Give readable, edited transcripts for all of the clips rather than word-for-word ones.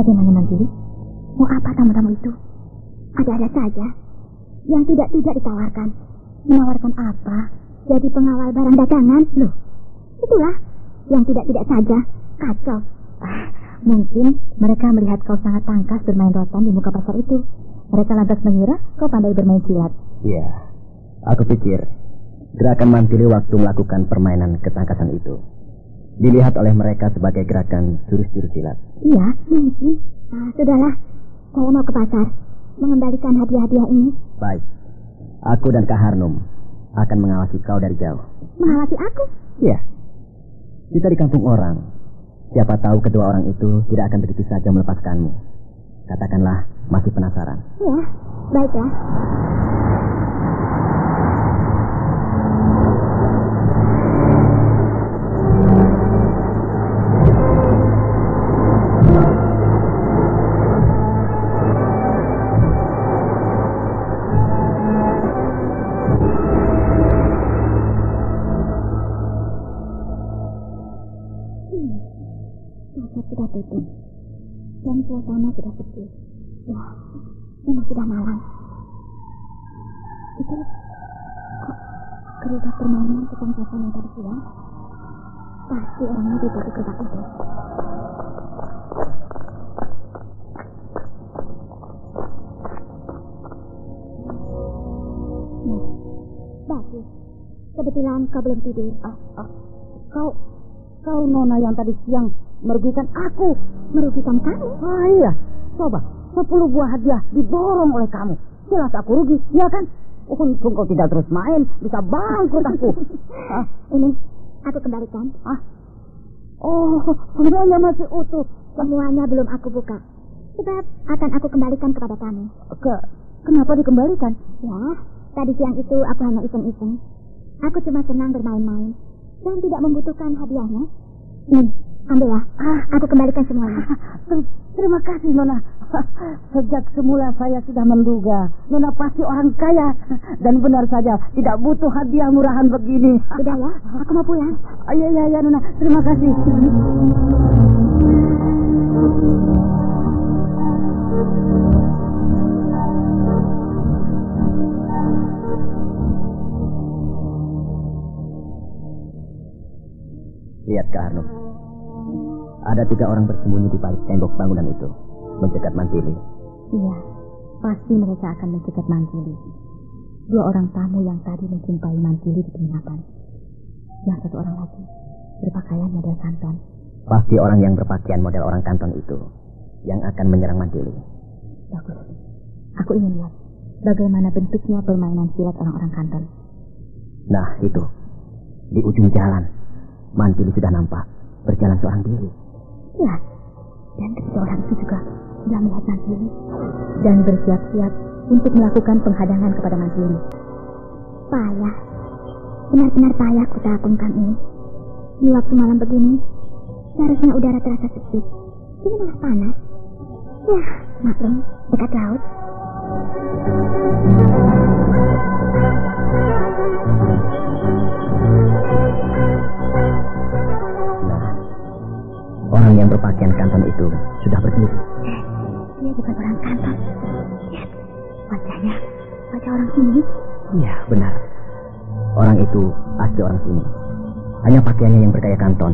Bagaimana Mantili? Mau apa tamu-tamu itu? Ada-ada saja. Yang tidak ditawarkan. Menawarkan apa? Jadi pengawal barang dagangan? Loh, itulah. Yang tidak saja. Kacau. Mungkin mereka melihat kau sangat tangkas bermain rotan di muka pasar itu. Mereka lantas mengira kau pandai bermain silat. Iya, aku pikir gerakan Mantili waktu melakukan permainan ketangkasan itu dilihat oleh mereka sebagai gerakan jurus-jurus silat. Iya, mungkin. Sudahlah, saya mau ke pasar mengembalikan hadiah-hadiah ini. Baik, aku dan Kak Harnum akan mengawasi kau dari jauh. Mengawasi aku? Iya. Kita di kampung orang. Siapa tahu kedua orang itu tidak akan begitu saja melepaskanmu. Katakanlah masih penasaran. Iya, baiklah. Sudah tutup dan suasana sudah sepi. Ya, memang sudah malam. Itu kok gerobak permainan ketangkasan yang tadi siang? Pasti orangnya di bawah gerobak itu. Bagus. Kebetulan kau belum tidur. Kau Nona yang tadi siang merugikan aku. Merugikan kamu? Iya. Coba, 10 buah hadiah diborong oleh kamu. Jelas aku rugi, ya kan? Untung kau tidak terus main, bisa bangkrut aku. Ini, aku kembalikan. Oh, semuanya masih utuh. Semuanya belum aku buka. Sebab akan aku kembalikan kepada kamu. Kenapa dikembalikan? Ya, tadi siang itu aku hanya iseng-iseng. Aku cuma senang bermain-main dan tidak membutuhkan hadiahnya. Ambillah, aku kembalikan semuanya. Terima kasih, Nona. Sejak semula saya sudah menduga Nona pasti orang kaya. Dan benar saja, tidak butuh hadiah murahan begini. Sudah ya, aku mau pulang. Iya, Nona. Terima kasih. Lihat Kak Harnum. Ada 3 orang bersembunyi di balik tembok bangunan itu, mencegat Mantili. Iya, pasti mereka akan mencegat Mantili. 2 orang tamu yang tadi menjumpai Mantili di penginapan. Yang 1 orang lagi berpakaian model kanton. Pasti orang yang berpakaian model orang kanton itu yang akan menyerang Mantili. Bagus. Aku ingin lihat bagaimana bentuknya permainan silat orang-orang kanton. Nah, itu. Di ujung jalan, Mantili sudah nampak berjalan seorang diri. Ya, dan kedua orang itu juga sudah melihat Mantili dan bersiap-siap untuk melakukan penghadangan kepada Mantili. Payah, benar-benar payah kota Pengkang ini. Di waktu malam begini, seharusnya udara terasa sejuk. Ini malah panas. Ya, maklum, dekat laut. Orang yang berpakaian kanton itu sudah berdiri. Dia bukan orang kanton. Lihat, wajahnya wajah orang sini. Iya, benar. Orang itu asli orang sini. Hanya pakaiannya yang bergaya kanton.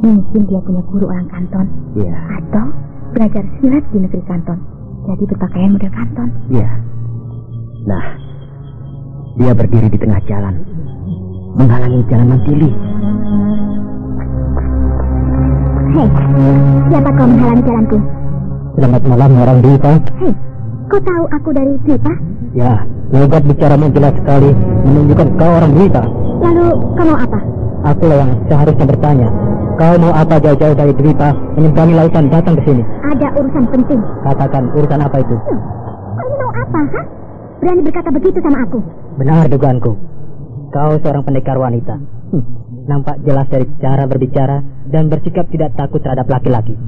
Mungkin dia punya guru orang kanton. Iya. Atau belajar silat di negeri kanton. Jadi berpakaian model kanton. Iya. Nah, dia berdiri di tengah jalan, menghalangi jalan Mantili. Hei, siapa kau menghalangi jalanku? Selamat malam, orang Dwipa. Hei, kau tahu aku dari Dwipa? Ya, logat bicaramu jelas sekali menunjukkan kau orang Dwipa. Lalu, kau mau apa? Akulah yang seharusnya bertanya. Kau mau apa jauh-jauh dari Dwipa menyeberangi lautan datang ke sini? Ada urusan penting. Katakan, urusan apa itu? Kau ini mau apa, ha? Berani berkata begitu sama aku? Benar dugaanku. Kau seorang pendekar wanita. Nampak jelas dari cara berbicara dan bersikap tidak takut terhadap laki-laki.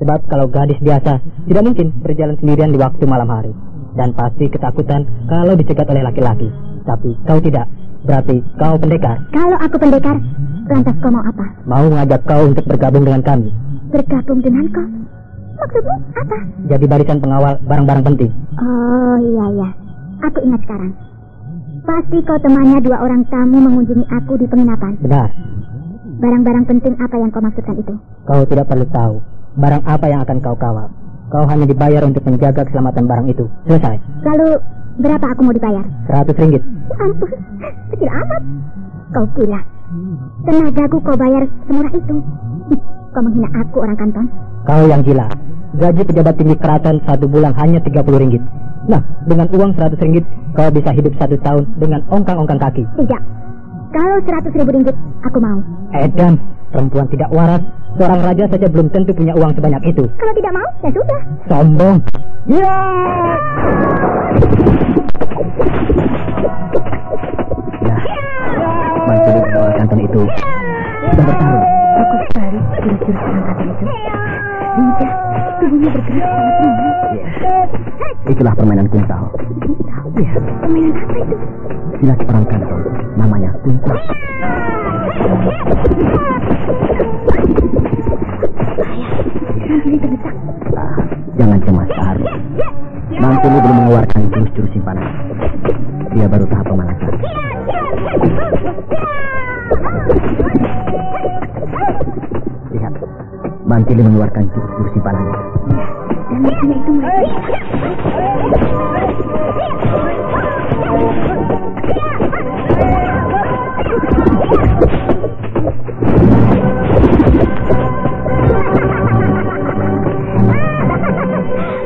Sebab kalau gadis biasa tidak mungkin berjalan sendirian di waktu malam hari. Dan pasti ketakutan kalau dicegat oleh laki-laki. Tapi kau tidak. Berarti kau pendekar. Kalau aku pendekar, lantas kau mau apa? Mau mengajak kau untuk bergabung dengan kami. Bergabung dengan kau? Maksudmu apa? Jadi barisan pengawal barang-barang penting. Oh iya. Aku ingat sekarang. Pasti kau temannya 2 orang tamu mengunjungi aku di penginapan. Benar. Barang-barang penting apa yang kau maksudkan itu? Kau tidak perlu tahu barang apa yang akan kau kawal. Kau hanya dibayar untuk menjaga keselamatan barang itu. Selesai. Lalu berapa aku mau dibayar? 100 ringgit. Ya ampun, kecil amat. Kau gila. Tenagaku kau bayar semurah itu. Kau menghina aku, orang kanton. Kau yang gila. Gaji pejabat tinggi keraton 1 bulan hanya 30 ringgit. Nah, dengan uang 100 ringgit, kau bisa hidup 1 tahun dengan ongkang-ongkang kaki. Tidak. Kalau 100.000 ringgit, aku mau. Edan, perempuan tidak waras. Seorang raja saja belum tentu punya uang sebanyak itu. Kalau tidak mau, ya sudah. Sombong. Ya! Nah, mantu orang kanton itu sudah bertarung. Aku sekali jurus-jurus orang kanton itu. Lincah, tubuhnya bergerak sangat ringan. Itulah permainan kunsal. Ya, permainan apa itu? Silat orang kanton, namanya kunsal. Mantili terdesak. Jangan cemas, Arif. Mantili belum mengeluarkan jurus-jurus simpanan. Dia baru tahap pemanasan. Lihat, Mantili mengeluarkan jurus-jurus simpanannya. Dan musuhnya itu mulai.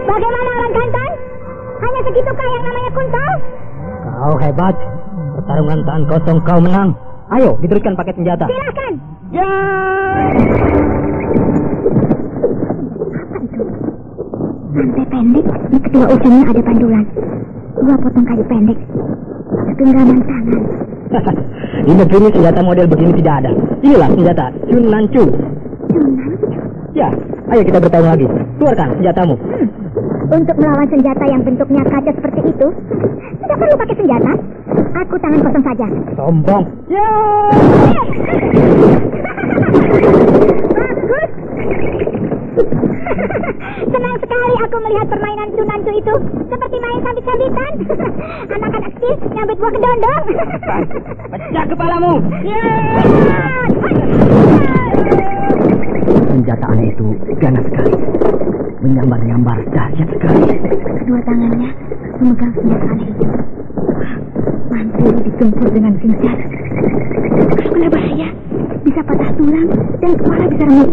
Bagaimana orang kanton? Hanya segitukah yang namanya kunsal? Kau hebat. Pertarungan tahan kosong kau menang. Ayo, diberikan paket senjata. Silakan. Ya! Apa itu? Rantai pendek, di kedua ujungnya ada pandulan. 2 potong kayu pendek. Genggaman tangan. Di negeri ini senjata model begini tidak ada. Inilah senjata Chun Nanchu. Ya, ayo kita bertarung lagi. Keluarkan senjatamu. Untuk melawan senjata yang bentuknya kaca seperti itu, tidak perlu pakai senjata. Aku tangan kosong saja. Sombong. Ya! Bagus. Senang sekali aku melihat permainan Sunancu itu. Seperti main sabit-sabitan. Anak-anak kecil nyambit buah kedondong. Pecah kepalamu. Senjata aneh itu ganas sekali. Menyambar-nyambar dahsyat sekali. Kedua tangannya memegang senjata aneh itu. Mantili ditumpul dengan gencar. Kalau kena bahaya, bisa patah tulang dan kepala bisa remuk.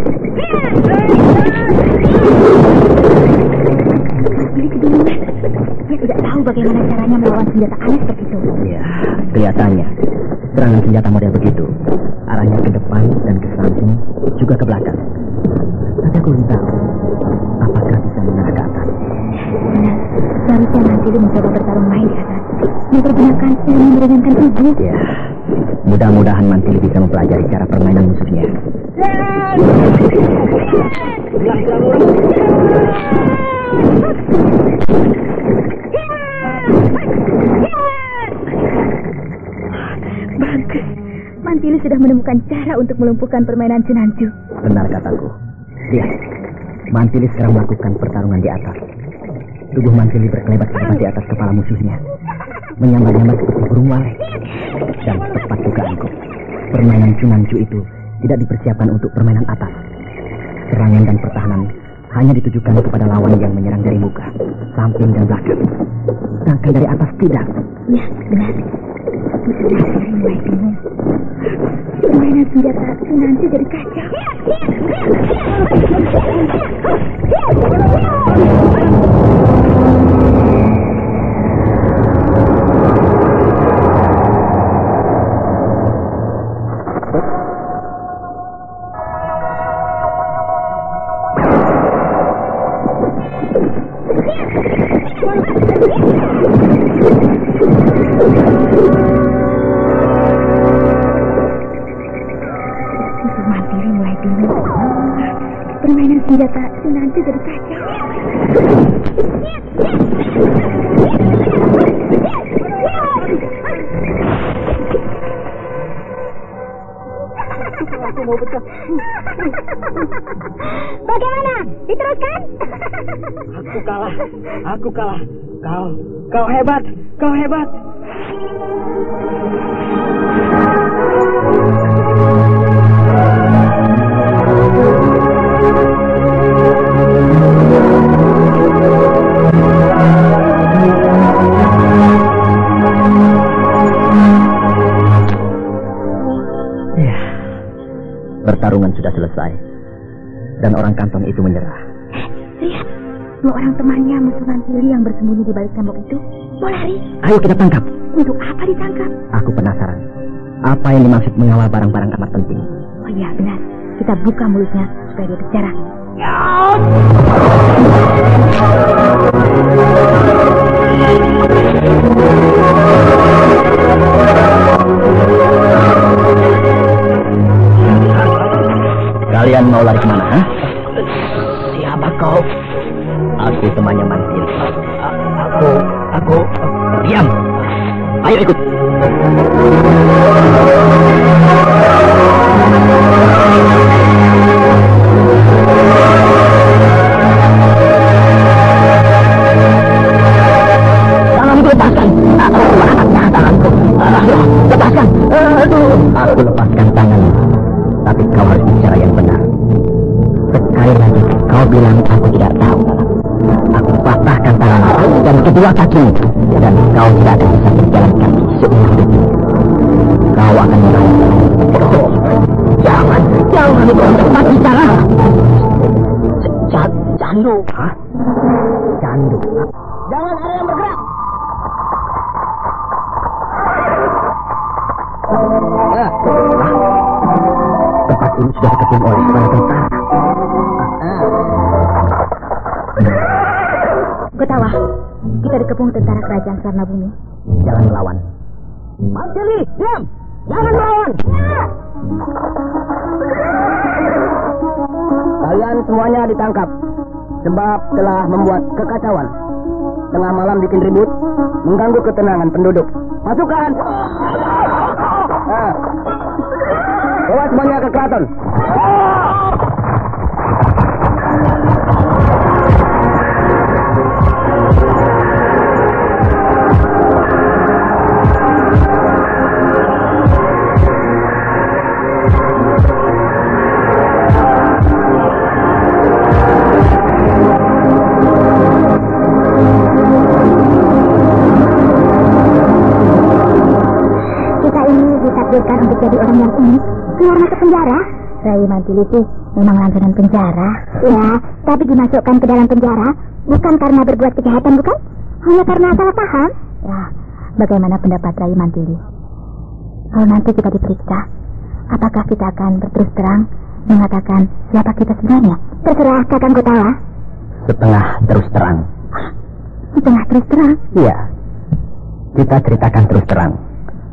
Mantili kebingungan. Dia tidak tahu bagaimana caranya melawan senjata aneh seperti itu. Ya, kelihatannya serangan senjata model begitu. Arahnya ke depan dan ke samping, juga ke belakang. Tapi aku belum tahu apakah bisa mengarah ke atas. Benar, seharusnya Mantili mencoba bertarung main di atas. Mempergunakan ilmu meringankan tubuh. Ya, mudah-mudahan Mantili bisa mempelajari cara permainan musuhnya. Bagus, Mantili sudah menemukan cara untuk melumpuhkan permainan Sunancu. Benar kataku. Lihat, Mantili sekarang melakukan pertarungan di atas. Tubuh Mantili berkelebat-kelebat di atas kepala musuhnya, menyambar-nyambar seperti burung walet. Dan tepat dugaanku, permainan Sunancu itu tidak dipersiapkan untuk permainan atas. Serangan dan pertahanan hanya ditujukan kepada lawan yang menyerang dari muka, samping dan belakang. Sedangkan dari atas tidak. Ya, benar. Mantili mulai bingung. Permainan senjata Sunancu jadi kacau. Mantili mulai bingung. Permainan senjata Sunancu jadi kacau. Aku mau pecah. Bagaimana? Diteruskan? Aku kalah. Kau hebat. Pertarungan sudah selesai dan orang kantong itu menyerah. Lihat, 2 orang temannya musuh Mantili yang bersembunyi di balik tembok itu mau lari. Ayo kita tangkap. Untuk apa ditangkap? Aku penasaran. Apa yang dimaksud mengawal barang-barang amat penting? Oh iya, benar. Kita buka mulutnya supaya dia bicara. Kalian mau lari kemana, ha? Siapa kau? Aku temannya Mantili. Aku. Diam. Ayo ikut. Tanganku lepaskan. Tanganku. Lepaskan. Aku lepaskan tanganmu. Tapi kau harus bicara yang benar. Sekali lagi kau bilang aku tidak tahu. Aku patahkan tanganmu dan kedua kakimu, dan kau tidak akan bisa berjalan kaki seumur hidup. Kau akan merasakan. Jangan kau cepat bicara. Candu. Hah? Candu. Jangan ada yang bergerak. Tempat ini sudah dikepung oleh para tentara. Gotawa, kita dikepung tentara kerajaan Sarnabumi. Jangan melawan. Mantili, diam! Jangan melawan! Kalian semuanya ditangkap sebab telah membuat kekacauan. Tengah malam bikin ribut, mengganggu ketenangan penduduk. Masukkan! Bawa semuanya ke keraton. Ditakdirkan untuk jadi orang yang unik, keluar masuk penjara. Rai Mantili itu memang langganan penjara. Ya, tapi dimasukkan ke dalam penjara bukan karena berbuat kejahatan, bukan? Hanya karena salah paham. Ya, bagaimana pendapat Rai Mantili? Kalau nanti kita diperiksa, apakah kita akan berterus terang mengatakan siapa kita sebenarnya? Terserah Kakang Gotawa. Setengah terus terang. Setengah terus terang? Iya. Kita ceritakan terus terang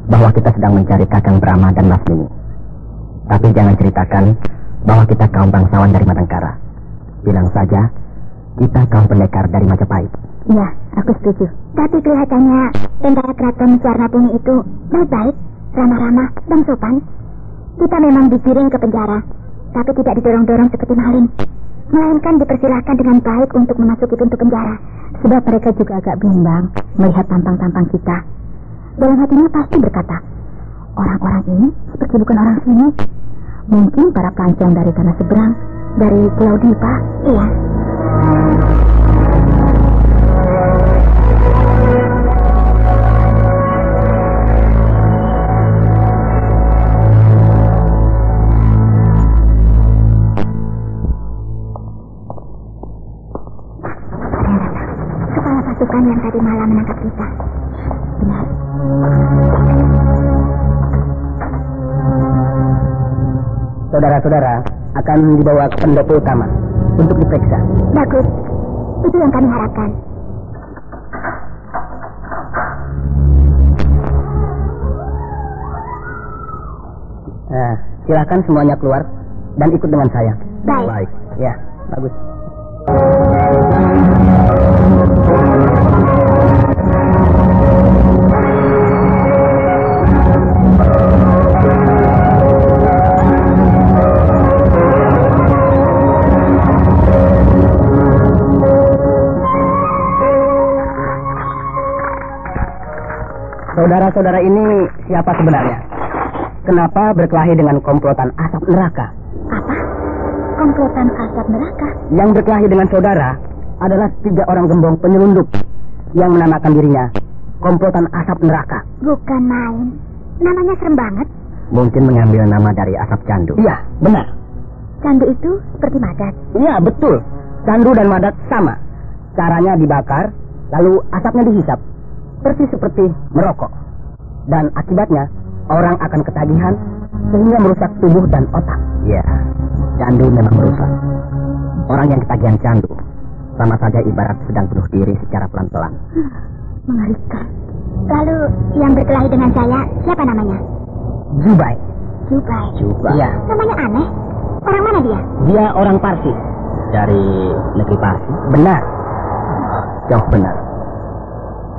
bahwa kita sedang mencari Kakang Brahma dan Lasmini. Tapi jangan ceritakan bahwa kita kaum bangsawan dari Madangkara. Bilang saja kita kaum pendekar dari Majapahit. Iya, aku setuju. Tapi kelihatannya tentara keraton Sarnabumi itu baik-baik, ramah-ramah, dan sopan. Kita memang digiring ke penjara, tapi tidak didorong-dorong seperti maling, melainkan dipersilahkan dengan baik untuk memasuki pintu penjara. Sebab mereka juga agak bimbang melihat tampang-tampang kita. Dalam hatinya pasti berkata, orang-orang ini seperti bukan orang sini. Mungkin para pelancong dari tanah seberang, dari Pulau Dipa. Iya. Kepala pasukan yang tadi malam menangkap kita. Benar. Saudara-saudara akan dibawa ke pendopo utama untuk diperiksa. Bagus. Itu yang kami harapkan. Nah, silakan semuanya keluar dan ikut dengan saya. Baik. Ya, bagus. Saudara-saudara ini siapa sebenarnya? Kenapa berkelahi dengan komplotan asap neraka? Apa? Komplotan asap neraka? Yang berkelahi dengan saudara adalah 3 orang gembong penyelundup yang menamakan dirinya komplotan asap neraka. Bukan main. Namanya serem banget. Mungkin mengambil nama dari asap candu. Iya, benar. Candu itu seperti madat. Iya, betul. Candu dan madat sama. Caranya dibakar, lalu asapnya dihisap. Persis seperti merokok. Dan akibatnya, orang akan ketagihan sehingga merusak tubuh dan otak. Iya, candu memang merusak. Orang yang ketagihan candu sama saja ibarat sedang bunuh diri secara pelan-pelan. Mengerikan. Lalu yang berkelahi dengan saya, siapa namanya? Jubai. Jubai. Jubai. Iya. Namanya aneh. Orang mana dia? Dia orang Parsi. Dari negeri Parsi? Benar. Jauh benar.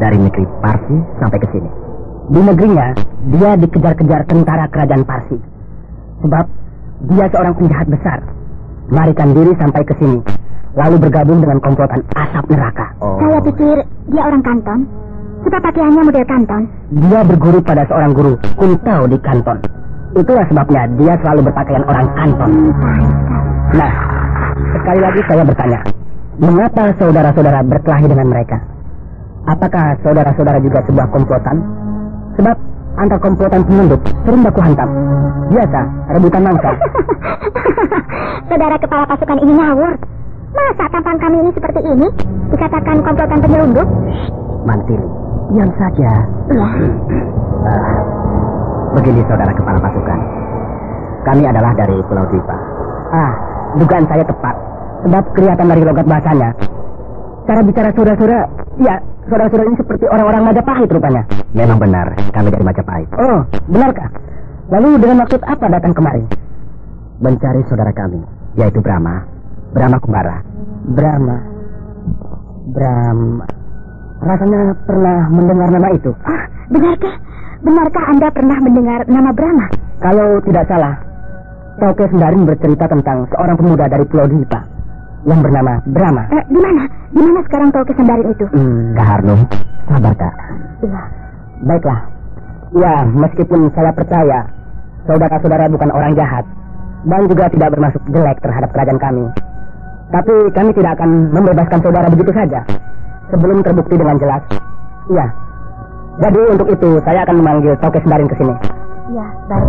Dari negeri Parsi sampai ke sini. Di negerinya, dia dikejar-kejar tentara kerajaan Parsi. Sebab dia seorang penjahat besar. Melarikan diri sampai ke sini, lalu bergabung dengan komplotan asap neraka. Saya pikir dia orang kanton. Sebab pakaiannya model kanton. Dia berguru pada seorang guru kuntau di kanton. Itulah sebabnya dia selalu berpakaian orang kanton. Nah, sekali lagi saya bertanya, mengapa saudara-saudara berkelahi dengan mereka? Apakah saudara-saudara juga sebuah komplotan? Sebab antar komplotan penyelundup sering baku hantam. Biasa, rebutan mangsa. Saudara kepala pasukan ini ngawur. Masa tampang kami ini seperti ini? Dikatakan komplotan penyelundup? Mantili, diam saja. Iya. Begini saudara kepala pasukan, kami adalah dari Pulau Dwipa. Dugaan saya tepat. Sebab kelihatan dari logat bahasanya, cara bicara saudara-saudara, ya saudara-saudara ini seperti orang-orang Majapahit rupanya. Memang benar, kami dari Majapahit. Oh, benarkah? Lalu dengan maksud apa datang kemari? Mencari saudara kami, yaitu Brahma Kumbara. Brahma. Rasanya pernah mendengar nama itu. Benarkah? Benarkah Anda pernah mendengar nama Brahma? Kalau tidak salah, Tauke Sendarin bercerita tentang seorang pemuda dari Pulau Dwipa yang bernama Brahma. Di mana? Di mana sekarang Tauke Sendarin itu? Kak Harnum, sabar Kak. Iya. Baiklah. Ya, meskipun saya percaya saudara-saudara bukan orang jahat dan juga tidak bermaksud jelek terhadap kerajaan kami, tapi kami tidak akan membebaskan saudara begitu saja sebelum terbukti dengan jelas. Iya. Jadi untuk itu saya akan memanggil Tauke Sendarin ke sini. Iya, baik.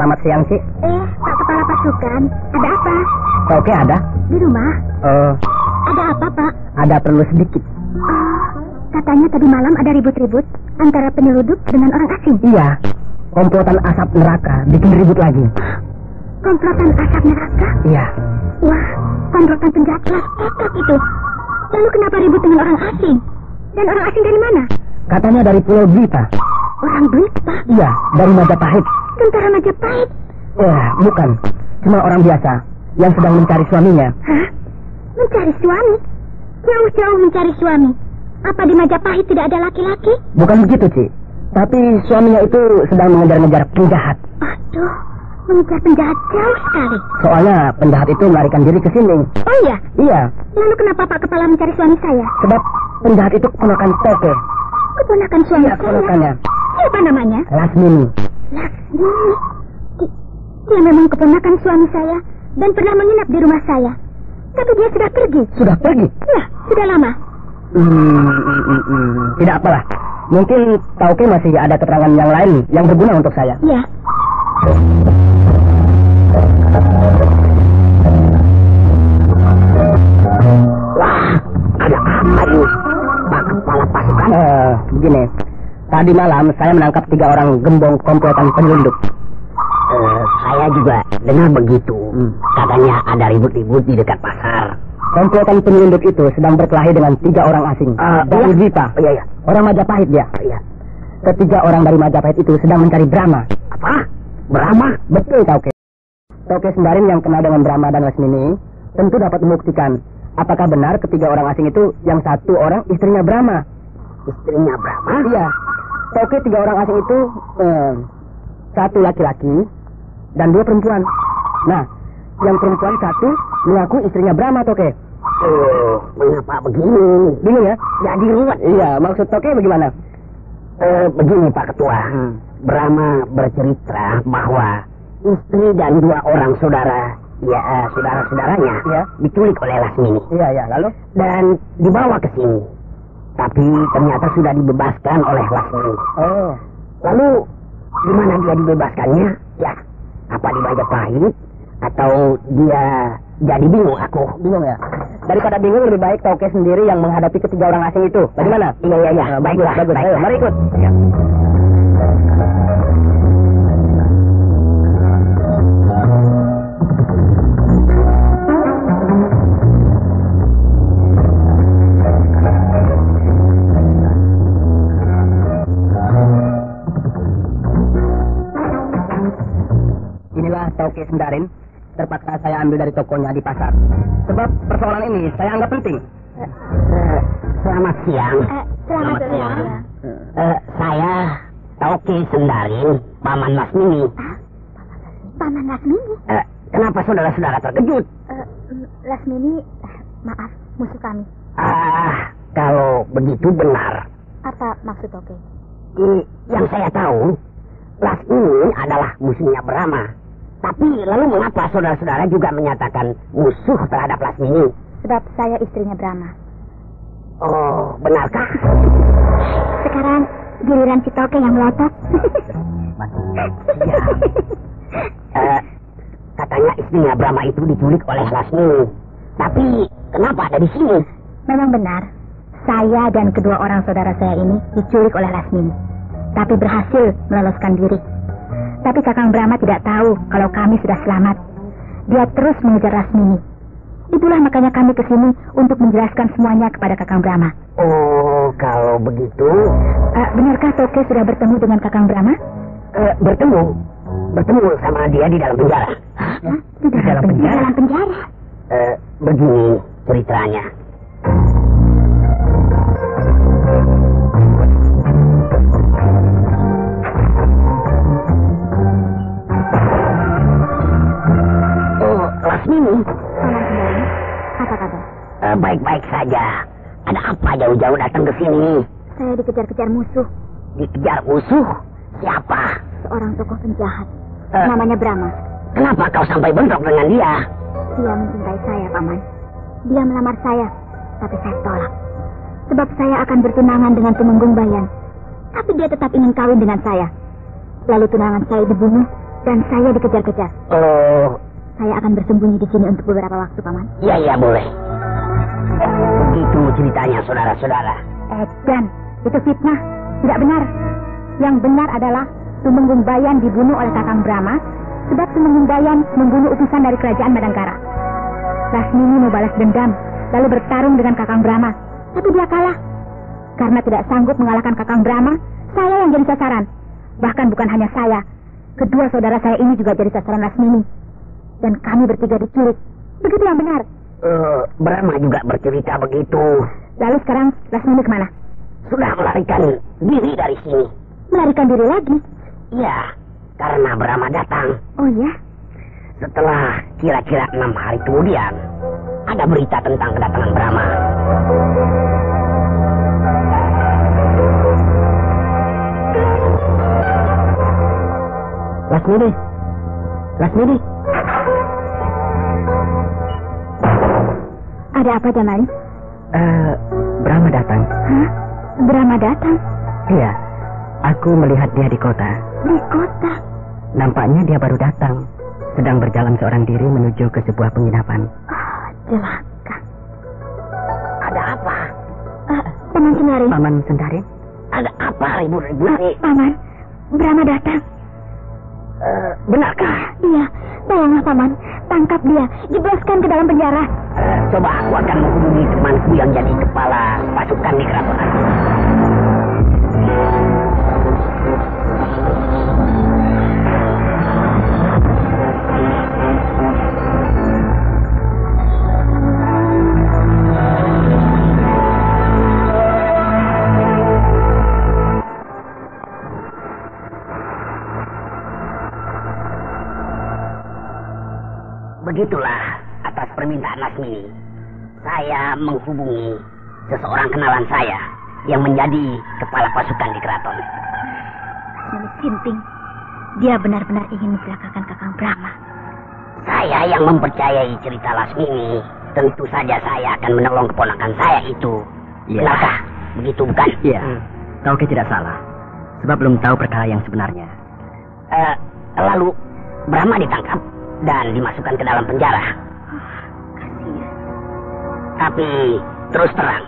Selamat siang, Cik. Pak Kepala Pasukan, ada apa? Tauke ada? Di rumah. Ada apa, Pak? Ada perlu sedikit. Katanya tadi malam ada ribut-ribut antara penyelundup dengan orang asing. Iya, komplotan asap neraka bikin ribut lagi. Komplotan asap neraka? Iya. Wah, komplotan penjahat kelas otak itu. Lalu kenapa ribut dengan orang asing? Dan orang asing dari mana? Katanya dari Pulau Dwipa. Orang Dwipa? Iya, dari Majapahit. Tentara Majapahit? Bukan. Cuma orang biasa yang sedang mencari suaminya. Hah? Mencari suami? Jauh-jauh mencari suami. Apa di Majapahit tidak ada laki-laki? Bukan begitu, Ci. Tapi suaminya itu sedang mengejar-ngejar penjahat. Aduh, mengejar penjahat jauh sekali. Soalnya penjahat itu melarikan diri ke sini. Oh iya? Iya. Lalu kenapa Pak Kepala mencari suami saya? Sebab penjahat itu keponakan Tauke. Keponakan suami Iya, saya? keponakannya. Siapa namanya? Lasmini. Lasmini? Dia memang keponakan suami saya dan pernah menginap di rumah saya. Tapi dia sudah pergi. Sudah pergi? Ya, sudah lama. Tidak apalah. Mungkin Tauke masih ada keterangan yang lain yang berguna untuk saya. Iya. Wah, ada apa ini? Pak Kepala Pasukan. Begini. Tadi malam saya menangkap 3 orang gembong komplotan penyelundup. Saya juga dengar begitu. Katanya ada ribut-ribut di dekat pasar. Komplotan penyelundup itu sedang berkelahi dengan 3 orang asing dari Dwipa. Iya. Orang Majapahit dia. Iya. Ketiga orang dari Majapahit itu sedang mencari Brahma. Apa? Brahma? Betul, Tauke. Tauke Sendarin yang kenal dengan Brahma dan Lasmini tentu dapat membuktikan apakah benar ketiga orang asing itu yang satu orang istrinya Brahma. Istrinya Brahma? Iya. Tauke 3 orang asing itu 1 laki-laki dan 2 perempuan. Nah, yang perempuan 1 mengaku istrinya Brahma, Toke. Mengapa begini? Bingung ya? Jadi ruwet. Iya, maksud Toke bagaimana? Begini Pak Ketua. Brahma bercerita bahwa istri dan 2 orang saudara, saudara-saudaranya, diculik oleh Lasmini. Iya, lalu? Dan dibawa ke sini. Tapi ternyata sudah dibebaskan oleh Lasmini. Oh. Lalu, di mana dia dibebaskannya? Ya, apa di Majapahit? Atau dia jadi bingung aku? Bingung ya? Daripada bingung lebih baik Toke sendiri yang menghadapi ketiga orang asing itu. Bagaimana? Iya. Baiklah. Ayo, mari ikut. Ya. Inilah Toke Sendarin. Terpaksa saya ambil dari tokonya di pasar. Sebab persoalan ini saya anggap penting. Selamat siang. Selamat siang. Saya Toke Sendarin, Paman Lasmini. Paman Lasmini? Kenapa saudara-saudara terkejut? Lasmini, maaf, musuh kami. Kalau begitu benar. Apa maksud Toke? Yang saya tahu, Lasmini adalah musuhnya Brahma. Tapi lalu mengapa saudara-saudara juga menyatakan musuh terhadap Lasmini? Sebab saya istrinya Brahma. Oh, benarkah? Sekarang giliran si Toke yang melotot. Katanya istrinya Brahma itu diculik oleh Lasmini. Tapi kenapa ada di sini? Memang benar. Saya dan kedua orang saudara saya ini diculik oleh Lasmini. Tapi berhasil meloloskan diri. Tapi Kakang Brahma tidak tahu kalau kami sudah selamat. Dia terus mengejar Lasmini. Itulah makanya kami ke sini untuk menjelaskan semuanya kepada Kakang Brahma. Oh, kalau begitu... benarkah Toke sudah bertemu dengan Kakang Brahma? Bertemu sama dia di dalam penjara. Di dalam penjara? Begini ceritanya. Lasmini. Apa kabar? Baik-baik saja. Ada apa jauh-jauh datang ke sini? Saya dikejar-kejar musuh. Dikejar musuh? Siapa? Seorang tokoh penjahat. Namanya Brahma. Kenapa kau sampai bentrok dengan dia? Dia mencintai saya, Paman. Dia melamar saya, tapi saya tolak. Sebab saya akan bertunangan dengan Tumenggung Bayan. Tapi dia tetap ingin kawin dengan saya. Lalu tunangan saya dibunuh dan saya dikejar-kejar. Oh... Saya akan bersembunyi di sini untuk beberapa waktu, Paman. Iya, boleh. Begitu ceritanya, saudara-saudara. Dan itu fitnah. Tidak benar. Yang benar adalah Tumenggung Bayan dibunuh oleh Kakang Brahma sebab Tumenggung Bayan membunuh utusan dari kerajaan Madangkara. Lasmini mau balas dendam, lalu bertarung dengan Kakang Brahma. Tapi dia kalah. Karena tidak sanggup mengalahkan Kakang Brahma, saya yang jadi sasaran. Bahkan bukan hanya saya. Kedua saudara saya ini juga jadi sasaran Lasmini. Dan kami bertiga diculik. Begitu yang benar. Brahma juga bercerita begitu. Lalu sekarang Lasmini kemana? Sudah melarikan diri dari sini. Melarikan diri lagi? Iya, karena Brahma datang. Oh ya? Setelah kira-kira 6 hari kemudian, ada berita tentang kedatangan Brahma. Lasmini. Ada apa, Jamali? Brahma datang. Hah? Brahma datang? Iya, aku melihat dia di kota. Di kota? Nampaknya dia baru datang. Sedang berjalan seorang diri menuju ke sebuah penginapan. Celaka. Ada apa? Paman Sendarin. Paman Sendarin? Ada apa ribut-ribut? Paman, Brahma datang. Benarkah? Iya, tolonglah Paman. Tangkap dia, jebloskan ke dalam penjara. Coba aku akan menghubungi temanku yang jadi kepala pasukan di keraton. Begitulah atas permintaan Lasmini, saya menghubungi seseorang kenalan saya yang menjadi kepala pasukan di keraton. Lasmini Sinting, dia benar-benar ingin mencelakakan Kakang Brahma. Saya yang mempercayai cerita Lasmini, tentu saja saya akan menolong keponakan saya itu. Benarkah? Begitu bukan? Iya, Tauke tidak salah. Sebab belum tahu perkara yang sebenarnya. Lalu Brahma ditangkap dan dimasukkan ke dalam penjara. Kasihan. Tapi terus terang,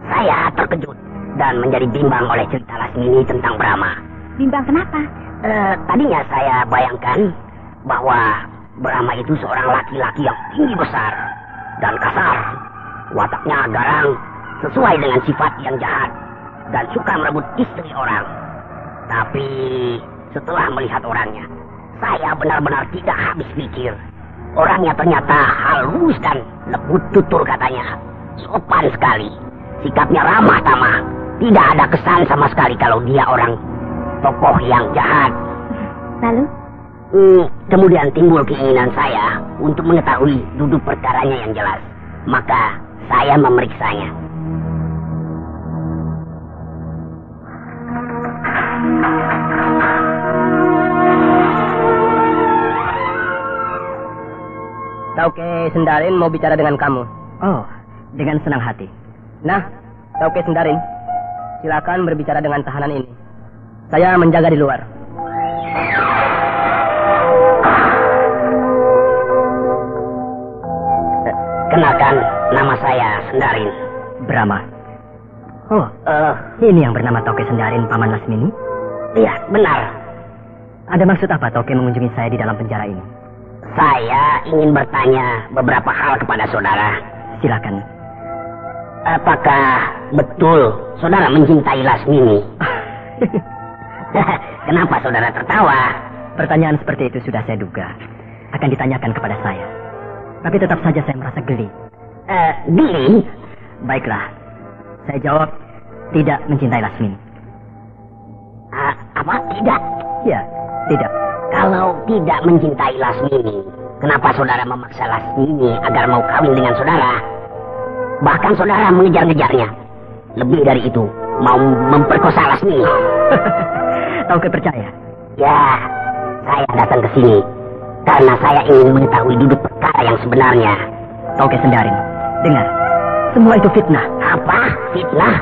saya terkejut dan menjadi bimbang oleh cerita Lasmini tentang Brahma. Bimbang kenapa? Tadinya saya bayangkan bahwa Brahma itu seorang laki-laki yang tinggi besar dan kasar. Wataknya garang, sesuai dengan sifat yang jahat dan suka merebut istri orang. Tapi setelah melihat orangnya, saya benar-benar tidak habis pikir. Orangnya ternyata halus dan lembut tutur katanya. Sopan sekali. Sikapnya ramah tamah. Tidak ada kesan sama sekali kalau dia orang tokoh yang jahat. Lalu? Kemudian timbul keinginan saya untuk mengetahui duduk perkaranya yang jelas. Maka saya memeriksanya. Tauke Sendarin mau bicara dengan kamu. Oh, dengan senang hati. Nah, Tauke Sendarin, silakan berbicara dengan tahanan ini. Saya menjaga di luar. Kenalkan, nama saya Sendarin. Brahma. Oh, ini yang bernama Tauke Sendarin, Paman Lasmini? Iya, benar. Ada maksud apa Tauke mengunjungi saya di dalam penjara ini? Saya ingin bertanya beberapa hal kepada saudara. Silakan. Apakah betul saudara mencintai Lasmini? Kenapa saudara tertawa? Pertanyaan seperti itu sudah saya duga akan ditanyakan kepada saya. Tapi tetap saja saya merasa geli. Geli? Baiklah, saya jawab tidak mencintai Lasmini. Apa? Tidak? Ya, tidak. Kalau tidak mencintai Lasmini, kenapa saudara memaksa Lasmini agar mau kawin dengan saudara? Bahkan saudara mengejar-ngejarnya. Lebih dari itu, mau memperkosa Lasmini. Tauke percaya? Ya, saya datang ke sini karena saya ingin mengetahui duduk perkara yang sebenarnya. Tauke Sendarin, dengar. Semua itu fitnah. Apa? Fitnah?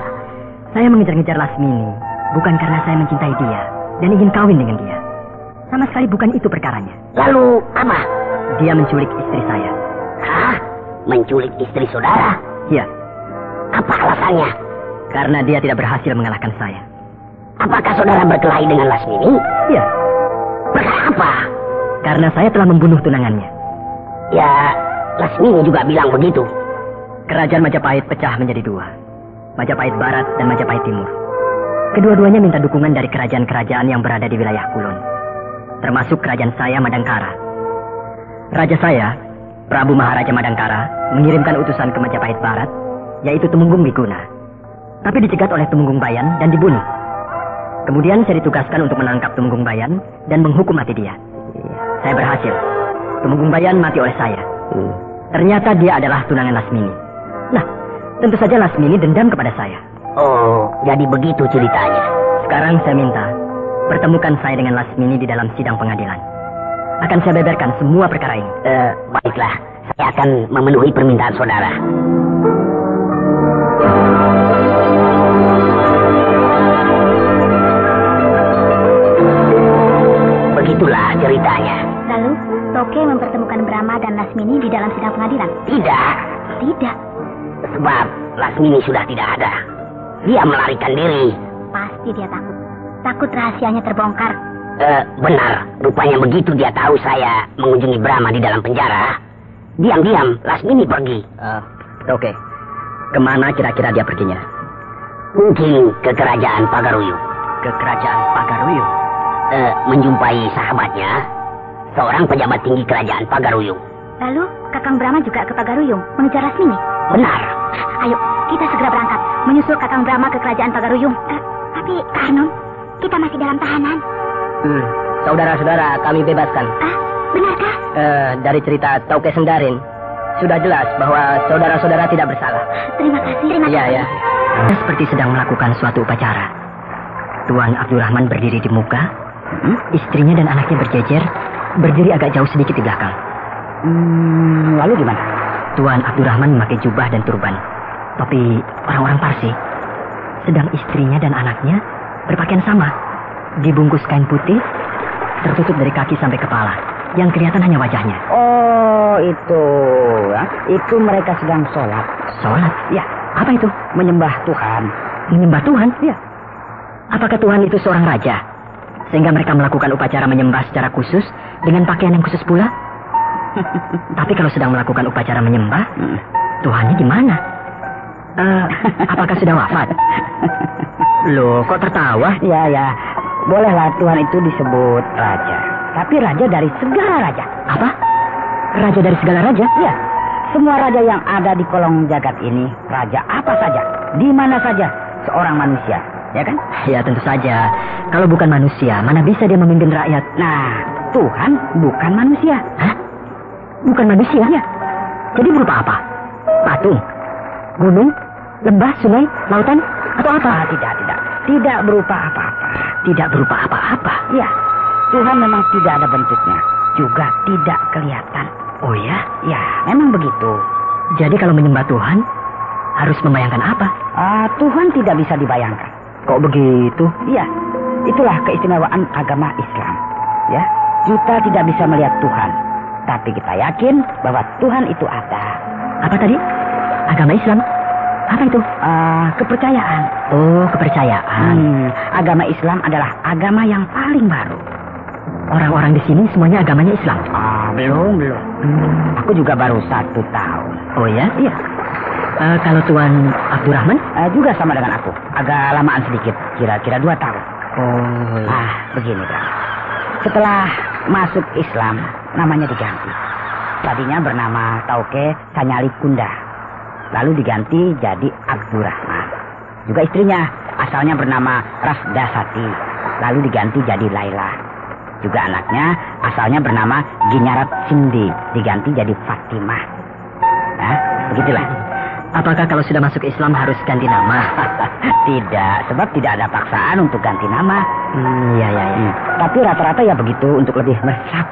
Saya mengejar-ngejar Lasmini bukan karena saya mencintai dia dan ingin kawin dengan dia. Sama sekali bukan itu perkaranya. Lalu apa? Dia menculik istri saya. Hah? Menculik istri saudara? Ya. Apa alasannya? Karena dia tidak berhasil mengalahkan saya. Apakah saudara berkelahi dengan Lasmini? Ya. Perkara apa? Karena saya telah membunuh tunangannya. Ya, Lasmini juga bilang begitu. Kerajaan Majapahit pecah menjadi dua. Majapahit Barat dan Majapahit Timur. Kedua-duanya minta dukungan dari kerajaan-kerajaan yang berada di wilayah Kulon. Termasuk kerajaan saya Madangkara. Raja saya, Prabu Maharaja Madangkara, mengirimkan utusan ke Majapahit Barat, yaitu Temunggung Wiguna. Tapi dicegat oleh Temunggung Bayan dan dibunuh. Kemudian saya ditugaskan untuk menangkap Temunggung Bayan dan menghukum mati dia. Saya berhasil. Temunggung Bayan mati oleh saya. Ternyata dia adalah tunangan Lasmini. Nah, tentu saja Lasmini dendam kepada saya. Oh, jadi begitu ceritanya. Sekarang saya minta pertemukan saya dengan Lasmini di dalam sidang pengadilan. Akan saya beberkan semua perkara ini. Baiklah, saya akan memenuhi permintaan saudara. Begitulah ceritanya. Lalu, Tauke mempertemukan Brahma dan Lasmini di dalam sidang pengadilan? Tidak. Tidak. Sebab Lasmini sudah tidak ada. Dia melarikan diri. Pasti dia takut. Takut rahasianya terbongkar. Benar. Rupanya begitu dia tahu saya mengunjungi Brahma di dalam penjara. Diam-diam Lasmini pergi. Oke. Kemana kira-kira dia perginya? Mungkin ke kerajaan Pagaruyung. Ke kerajaan Pagaruyung? Menjumpai sahabatnya, seorang pejabat tinggi kerajaan Pagaruyung. Lalu, Kakang Brahma juga ke Pagaruyung mengejar Lasmini? Benar. Ayo, kita segera berangkat menyusul Kakang Brahma ke kerajaan Pagaruyung. Tapi, Karnon, kita masih dalam tahanan. Saudara-saudara, kami bebaskan. Benarkah? Dari cerita Tauke Sendarin, sudah jelas bahwa saudara-saudara tidak bersalah. Terima kasih. Iya, ya. Seperti sedang melakukan suatu upacara. Tuan Abdurrahman berdiri di muka, istrinya dan anaknya berjejer, berdiri agak jauh sedikit di belakang. Lalu gimana? Tuan Abdurrahman memakai jubah dan turban, topi orang-orang Parsi. Sedang istrinya dan anaknya berpakaian sama, dibungkus kain putih, tertutup dari kaki sampai kepala. Yang kelihatan hanya wajahnya. Oh, itu. Ya. Itu mereka sedang sholat. Sholat? Ya. Apa itu? Menyembah Tuhan. Menyembah Tuhan? Ya. Apakah Tuhan itu seorang raja? Sehingga mereka melakukan upacara menyembah secara khusus dengan pakaian yang khusus pula? Tapi kalau sedang melakukan upacara menyembah, Tuhannya di mana? Apakah sudah wafat? Loh, kok tertawa? Ya. Bolehlah Tuhan itu disebut raja. Tapi raja dari segala raja. Apa? Raja dari segala raja? Ya. Semua raja yang ada di kolong jagat ini, raja apa saja, di mana saja, seorang manusia, ya kan? Ya, tentu saja. Kalau bukan manusia, mana bisa dia memimpin rakyat? Nah, Tuhan bukan manusia. Hah? Bukan manusia? Ya. Jadi berupa apa? Patung? Gunung? Lembah? Sungai? Lautan? Atau apa? Tidak. Tidak berupa apa-apa. Tidak berupa apa-apa? Ya. Tuhan memang tidak ada bentuknya, juga tidak kelihatan. Oh ya? Ya, memang begitu. Jadi kalau menyembah Tuhan, harus membayangkan apa? Tuhan tidak bisa dibayangkan. Kok begitu? Ya, itulah keistimewaan agama Islam. Ya, kita tidak bisa melihat Tuhan, tapi kita yakin bahwa Tuhan itu ada. Apa tadi? Agama Islam? Apa itu? Kepercayaan. Oh, kepercayaan. Agama Islam adalah agama yang paling baru. Orang-orang di sini semuanya agamanya Islam? Belum. Aku juga baru 1 tahun. Oh ya? Iya. Kalau Tuan Abdurrahman? Juga sama dengan aku. Agak lamaan sedikit. Kira-kira 2 tahun. Oh ya. Begini, Bang. Setelah masuk Islam, namanya diganti. Tadinya bernama Tauke Sanyali Kunda. Lalu diganti jadi Abdurrahman. Juga istrinya asalnya bernama Rasdasati. Lalu diganti jadi Laila. Juga anaknya asalnya bernama Ginyarat Sindi, diganti jadi Fatimah. Begitulah. Apakah kalau sudah masuk Islam harus ganti nama? Tidak, sebab tidak ada paksaan untuk ganti nama. Iya. Tapi rata-rata ya begitu untuk lebih meresap.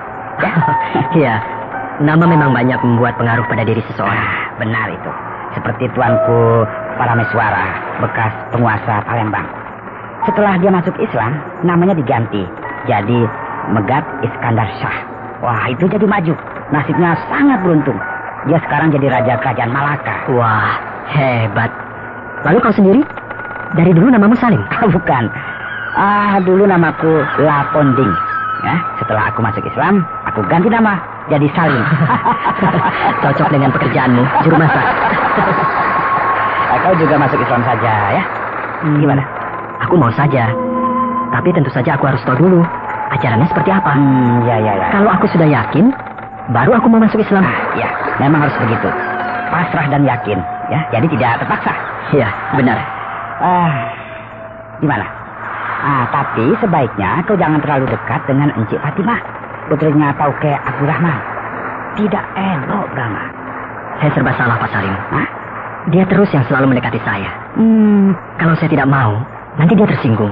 Iya, nama memang banyak membuat pengaruh pada diri seseorang. Benar itu. Seperti Tuanku Parameswara, bekas penguasa Palembang. Setelah dia masuk Islam, namanya diganti jadi Megat Iskandar Shah. Wah, itu jadi maju. Nasibnya sangat beruntung. Dia sekarang jadi raja kerajaan Malaka. Wah, hebat. Lalu kau sendiri? Dari dulu namamu Salim? Bukan. Dulu namaku Laponding. Ya, setelah aku masuk Islam, aku ganti nama jadi Salim. Cocok dengan pekerjaanmu, juru masak. Kau juga masuk Islam saja, ya? Gimana? Aku mau saja. Tapi tentu saja aku harus tahu dulu ajarannya seperti apa. Ya. Kalau aku sudah yakin, baru aku mau masuk Islam. Ya, memang harus begitu. Pasrah dan yakin, ya. Jadi tidak terpaksa. Iya, benar. Gimana? Tapi sebaiknya kau jangan terlalu dekat dengan Encik Fatimah, putrinya Tauke Abdurrahman. Tidak elok, Brahma. Saya serba salah, Pak Salim. Dia terus yang selalu mendekati saya. Kalau saya tidak mau, nanti dia tersinggung.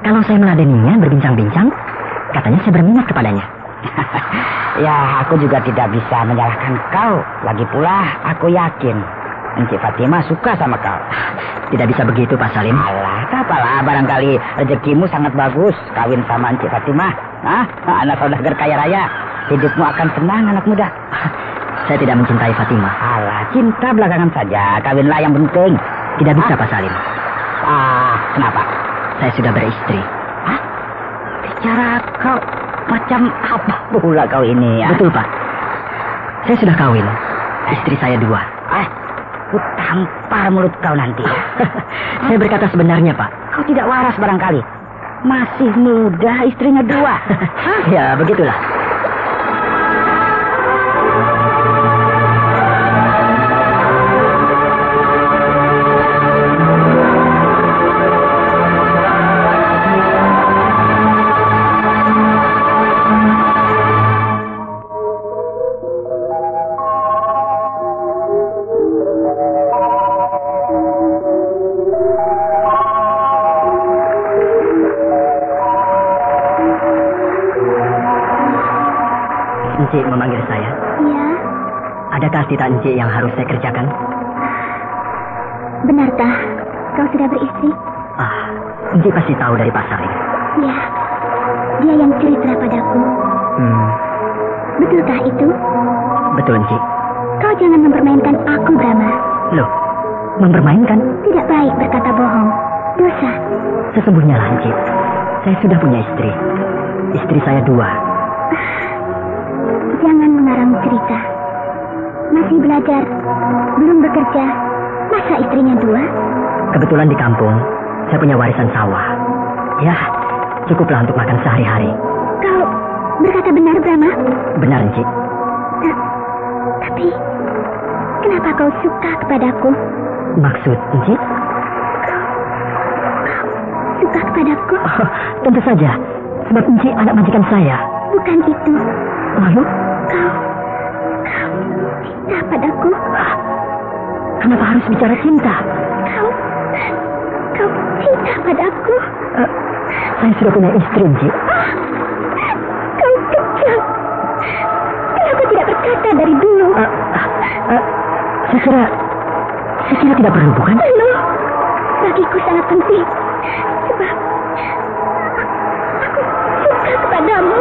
Kalau saya meladeninya berbincang-bincang, katanya saya berminat kepadanya. Ya, aku juga tidak bisa menyalahkan kau. Lagi pula, aku yakin Encik Fatimah suka sama kau. Tidak bisa begitu, Pak Salim. Alah, apalah, barangkali rezekimu sangat bagus kawin sama Encik Fatimah. Anak saudagar kaya raya. Hidupmu akan senang, anak muda. Saya tidak mencintai Fatimah. Alah, cinta belakangan saja. Kawinlah yang penting. Tidak bisa, Pak Salim. Kenapa? Saya sudah beristri. Bicara kau macam apa pula kau ini, ya? Betul, Pak. Saya sudah kawin. Istri saya 2. Ku tampar mulut kau nanti. Saya berkata sebenarnya, Pak. Kau tidak waras barangkali. Masih muda, istrinya 2. Ya, begitulah. Encik memanggil saya? Iya. Adakah titah Encik yang harus saya kerjakan? Benarkah kau sudah beristri? Encik pasti tahu dari pasar ini. Ya, dia yang cerita padaku. Betulkah itu? Betul, Encik. Kau jangan mempermainkan aku, Brahma. Loh, mempermainkan? Tidak baik berkata bohong. Dosa. Sesungguhnya lah, Encik. Saya sudah punya istri. Istri saya 2. Jangan mengarang cerita. Masih belajar, belum bekerja. Masa istrinya 2? Kebetulan di kampung, saya punya warisan sawah. Ya, cukuplah untuk makan sehari-hari. Kau berkata benar, Brahma? Benar, Encik. Tapi, kenapa kau suka kepadaku? Maksud, Encik? Suka kepadaku? Oh, tentu saja. Sebab Encik anak majikan saya. Bukan itu. Lalu? Kau cinta padaku? Kenapa harus bicara cinta? Kau cinta padaku? Saya sudah punya istri, Encik. Kau kejam. Kenapa tidak berkata dari dulu? Saya kira tidak perlu, bukan? Perlu. Bagiku sangat penting. Sebab aku suka kepadamu.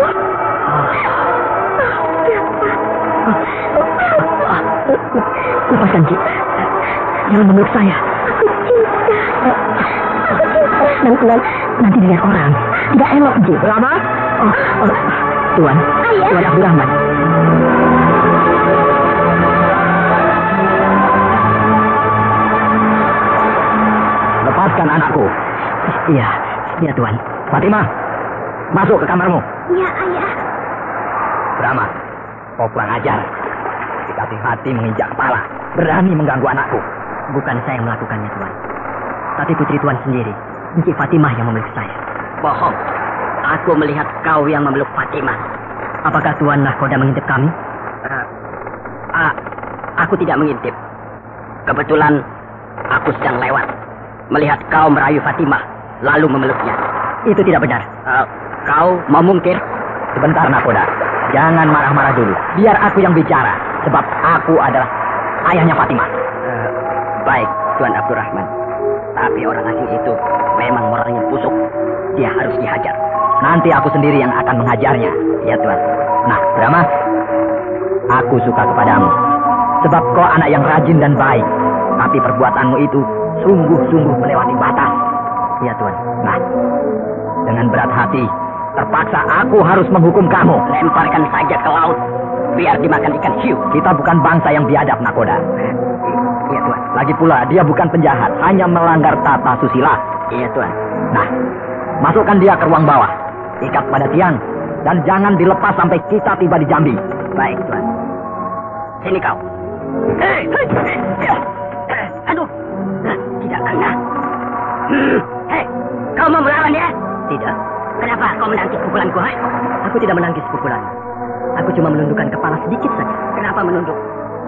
Lepaskan, Cik. Jangan memeluk saya. Aku cinta. Nanti dilihat orang. Tidak elok, Cik. Brahma? Tuan. Ayah. Tuan Abdurrahman. Lepaskan anakku. Iya, Tuan. Fatimah, masuk ke kamarmu. Ya, Ayah. Brahma, kau kurang ajar. Dikasih hati menginjak kepala. Berani mengganggu anakku. Bukan saya yang melakukannya, Tuan. Tapi putri Tuan sendiri, Encik Fatimah yang memeluk saya. Bohong. Aku melihat kau yang memeluk Fatimah. Apakah Tuan nahkoda mengintip kami? Aku tidak mengintip. Kebetulan aku sedang lewat. Melihat kau merayu Fatimah, lalu memeluknya. Itu tidak benar. Kau mau mungkir? Sebentar, Nakoda. Jangan marah-marah dulu. Biar aku yang bicara. Sebab aku adalah ayahnya Fatimah. Baik, Tuan Abdurrahman. Tapi orang asing itu memang moralnya busuk. Dia harus dihajar. Nanti aku sendiri yang akan menghajarnya. Ya, Tuan. Nah, Brahma, aku suka kepadamu. Sebab kau anak yang rajin dan baik. Tapi perbuatanmu itu sungguh-sungguh melewati batas. Ya, Tuan. Nah, dengan berat hati, terpaksa aku harus menghukum kamu. Lemparkan saja ke laut, biar dimakan ikan hiu. Kita bukan bangsa yang biadab, Nakoda. Iya, Tuan. Lagi pula, dia bukan penjahat, hanya melanggar tata susila. Iya, Tuan. Nah, masukkan dia ke ruang bawah. Ikat pada tiang, dan jangan dilepas sampai kita tiba di Jambi. Baik, Tuan. Sini kau. Aduh, tidak kena. Hei, kau mau melawan ya? Tidak. Kenapa kau menangkis pukulanku? Aku tidak menangkis pukulan. Aku cuma menundukkan kepala sedikit saja. Kenapa menunduk?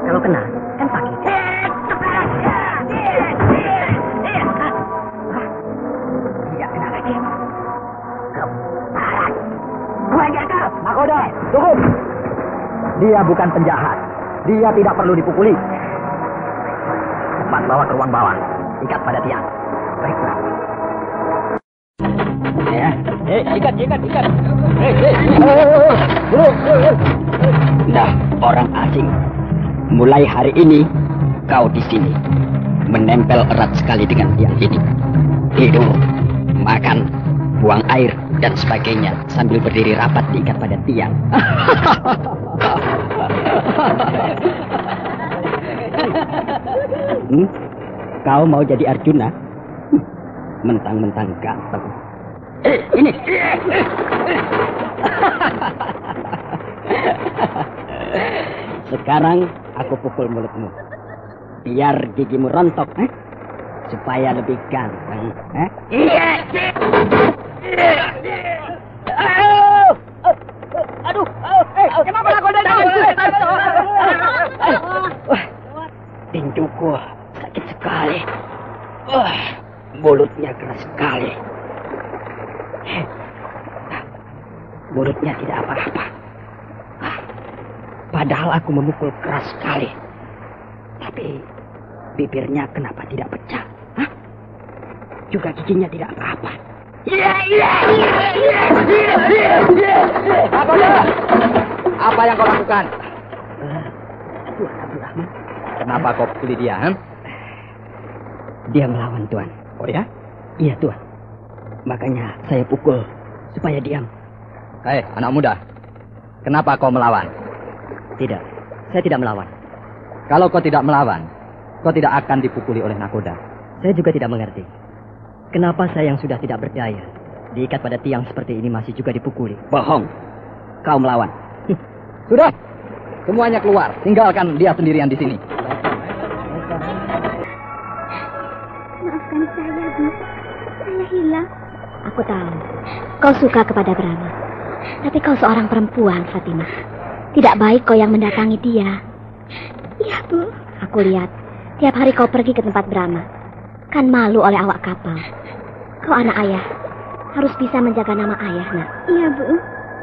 Kalau kena, kan sakit. Tidak kena lagi. Keparat. Buang kau. Nakoda, cukup. Dia bukan penjahat. Dia tidak perlu dipukuli. Cepat bawa ke ruang bawah. Ikat pada tiang. Baiklah. Ya. Ikat. Nah, orang asing. Mulai hari ini, kau di sini. Menempel erat sekali dengan tiang ini. Tidur, makan, buang air, dan sebagainya. Sambil berdiri rapat diikat pada tiang. Kau mau jadi Arjuna? Mentang-mentang ganteng. Ini. Sekarang aku pukul mulutmu. Biar gigimu rontok, supaya lebih ganteng. Aduh, kenapa aku ada tinjuku sakit sekali. Mulutnya keras sekali. Mulutnya tidak apa-apa. Padahal aku memukul keras sekali. Tapi bibirnya kenapa tidak pecah? Hah? Juga giginya tidak apa-apa. Apa yang kau lakukan? Tuan Abdurrahman. Kenapa kau pukuli dia? Dia melawan, Tuan. Oh ya? Iya, Tuan. Makanya saya pukul supaya diam. Hei, anak muda. Kenapa kau melawan? Tidak, saya tidak melawan. Kalau kau tidak melawan, kau tidak akan dipukuli oleh nakoda. Saya juga tidak mengerti. Kenapa saya yang sudah tidak berdaya, diikat pada tiang seperti ini masih juga dipukuli? Bohong. Kau melawan. Sudah, semuanya keluar. Tinggalkan dia sendirian di sini. Maafkan saya, Bu. Saya hilang. Aku tahu. Kau suka kepada Brahma. Tapi kau seorang perempuan, Fatimah. Tidak baik kau yang mendatangi dia. Iya, Bu. Aku lihat, tiap hari kau pergi ke tempat Brahma. Kan malu oleh awak kapal. Kau anak ayah. Harus bisa menjaga nama ayah, nak. Iya, Bu.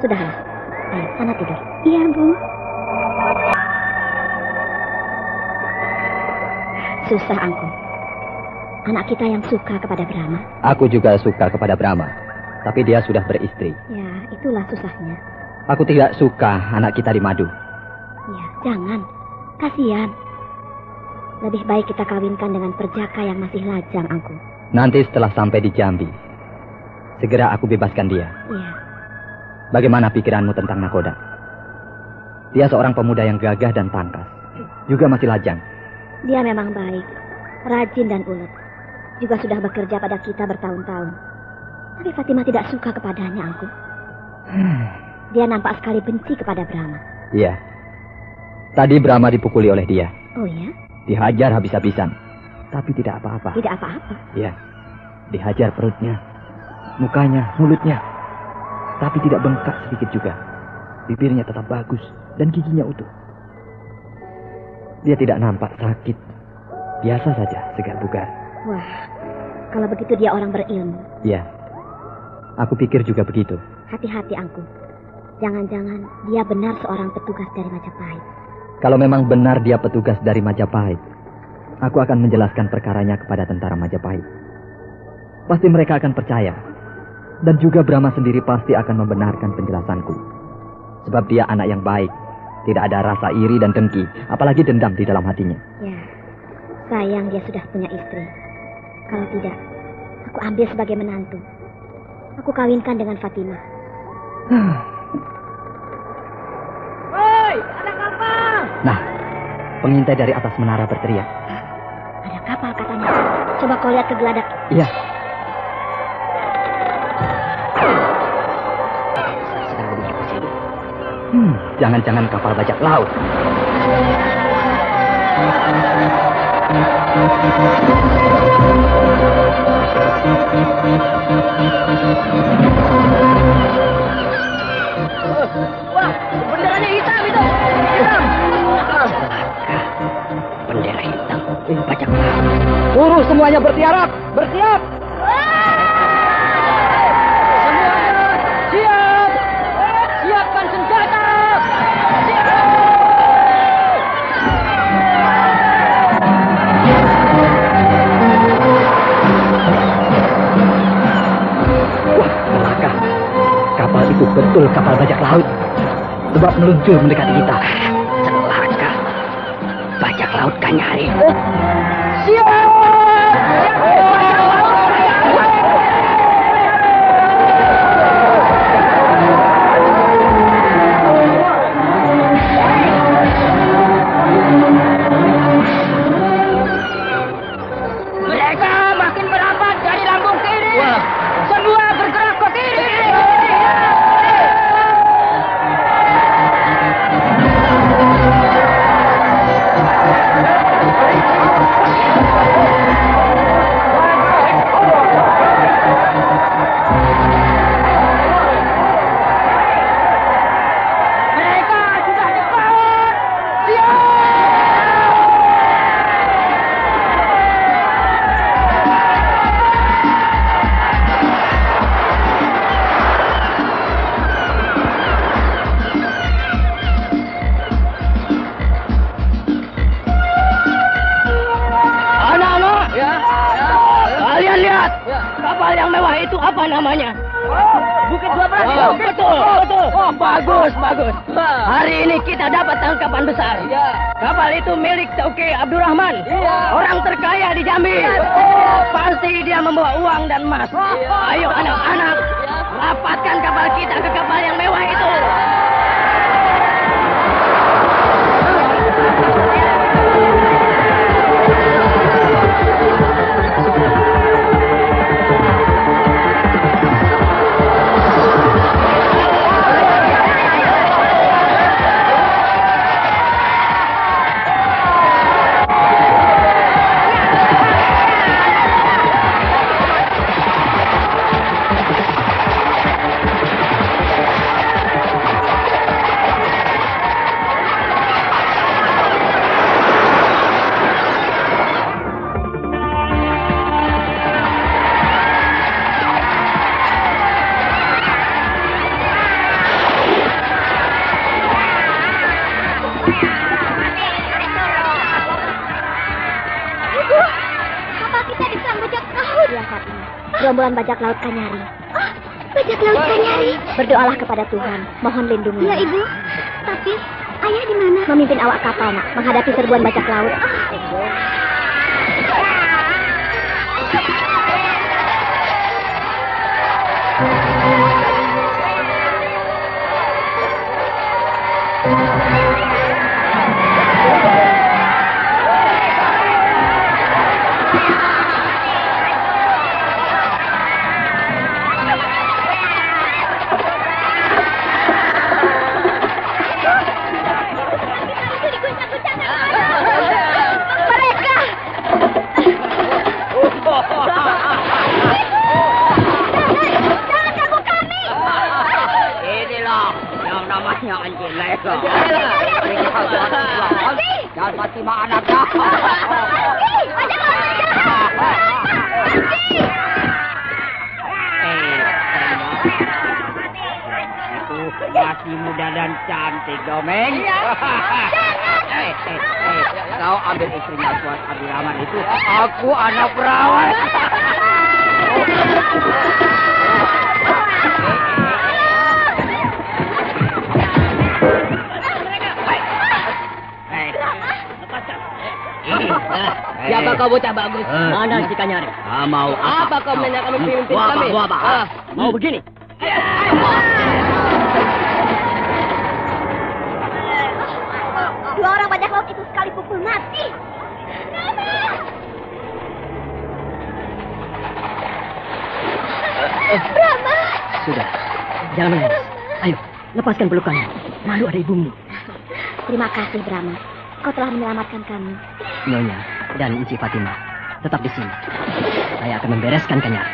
Sudahlah. Ayo, sana tidur. Iya, Bu. Susah, Angku. Anak kita yang suka kepada Brahma. Aku juga suka kepada Brahma. Tapi dia sudah beristri. Ya, itulah susahnya. Aku tidak suka anak kita dimadu. Ya, jangan. Kasihan. Lebih baik kita kawinkan dengan perjaka yang masih lajang, Angku. Nanti setelah sampai di Jambi, segera aku bebaskan dia. Iya. Bagaimana pikiranmu tentang nakoda? Dia seorang pemuda yang gagah dan tangkas. Juga masih lajang. Dia memang baik, rajin dan ulet. Juga sudah bekerja pada kita bertahun-tahun. Tapi Fatimah tidak suka kepadanya, Angku. Dia nampak sekali benci kepada Brahma. Iya. Tadi Brahma dipukuli oleh dia. Oh ya? Dihajar habis-habisan. Tapi tidak apa-apa. Tidak apa-apa. Iya. Dihajar perutnya, mukanya, mulutnya. Tapi tidak bengkak sedikit juga. Bibirnya tetap bagus dan giginya utuh. Dia tidak nampak sakit. Biasa saja, segar bugar. Wah, kalau begitu dia orang berilmu. Iya. Aku pikir juga begitu. Hati-hati, Angku. Jangan-jangan dia benar seorang petugas dari Majapahit. Kalau memang benar dia petugas dari Majapahit, aku akan menjelaskan perkaranya kepada tentara Majapahit. Pasti mereka akan percaya. Dan juga Brahma sendiri pasti akan membenarkan penjelasanku. Sebab dia anak yang baik. Tidak ada rasa iri dan dengki, apalagi dendam di dalam hatinya. Ya, sayang dia sudah punya istri. Kalau tidak, aku ambil sebagai menantu. Aku kawinkan dengan Fatimah. Hei, ada kapal! Nah, pengintai dari atas menara berteriak. Ada kapal katanya. Coba kau lihat ke geladak. Iya. Sedang menuju ke sini. Jangan-jangan kapal bajak laut. Wah, benderanya hitam itu. Hitam. Celaka. Bendera hitam. Bajak laut. Buruh semuanya bertiarap. Bersiap. Semuanya siap. Siapkan senjata. Wah, celaka. Kapal itu betul kapal bajak laut. Sebab meluncur mendekati kita. Celaka. Bajak laut Kanyari. Mereka makin merapat dari lambung kiri. Semua bergerak ke kiri. Mas, kapal yang mewah itu apa namanya? Bukit 12. Betul. Bagus. Hari ini kita dapat tangkapan besar. Kapal itu milik Tauke Abdurrahman, orang terkaya di Jambi. Pasti dia membawa uang dan emas. Ayo anak-anak, rapatkan kapal kita ke kapal yang mewah itu. Rombongan bajak laut Kanyari. Bajak laut Kanyari. Berdoalah kepada Tuhan, mohon lindungi. Ya, Ibu. Tapi ayah di mana? Memimpin awak kapal, Nak, menghadapi serbuan bajak laut. Jangan Fatimah anaknya. Itu masih muda dan cantik, Domeng. Kau ambil istrinya Tuan Abdurrahman itu. Aku anak perawan. Siapa kau bocah bagus? Mana si Kanyari? Mau apa kau menanyakan pemimpin kami? Mau begini? Dua orang bajak laut itu sekali pukul mati. Brahma. Sudah, jangan menangis. Ayo, lepaskan pelukannya. Malu ada ibumu. Terima kasih, Brahma. Kau telah menyelamatkan kami. Nyonya dan Ici Fatimah tetap di sini. Saya akan membereskan Kanyari.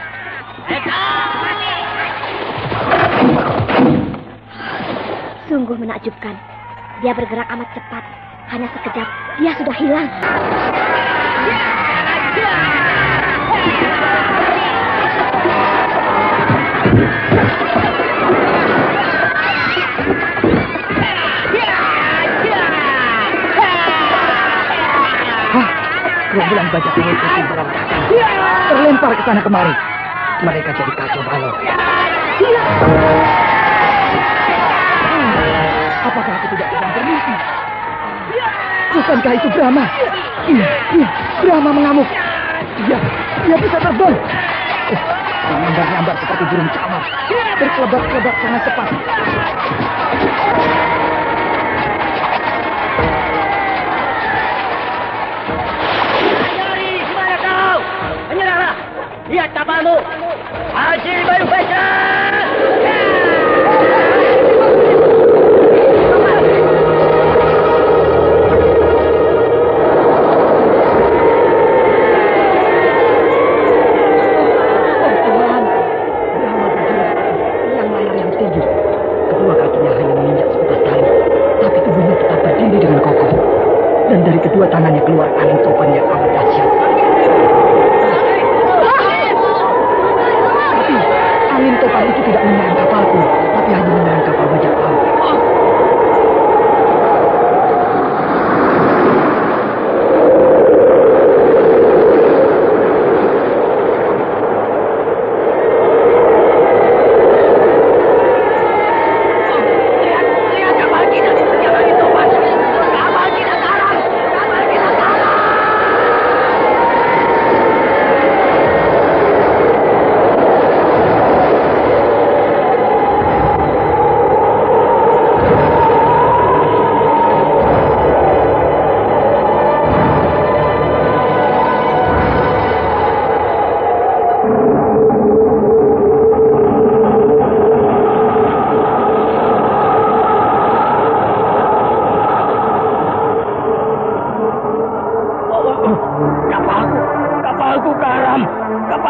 Sungguh menakjubkan. Dia bergerak amat cepat. Hanya sekejap, dia sudah hilang. Gerombolan bajak laut itu berantakan. Terlempar ke sana kemari. Mereka jadi kacau balau. Apakah aku tidak sedang bermimpi? Bukankah itu Brahma? Iya, Brahma mengamuk. Dia bisa terbang. Menyambar-nyambar seperti burung camar. Berkelebat-kelebat sangat cepat. Lihat kapalmu, Haji Bayu Faisal. Yang layar yang tinggi. Kedua kakinya hanya menginjak seputar tali, tapi tubuhnya tetap berdiri dengan kokoh. Dan dari kedua tangannya keluar angin topan yang amat dahsyat. Angin topan itu tidak menyerang kapalku, tapi hanya menyerang kapal bajak laut.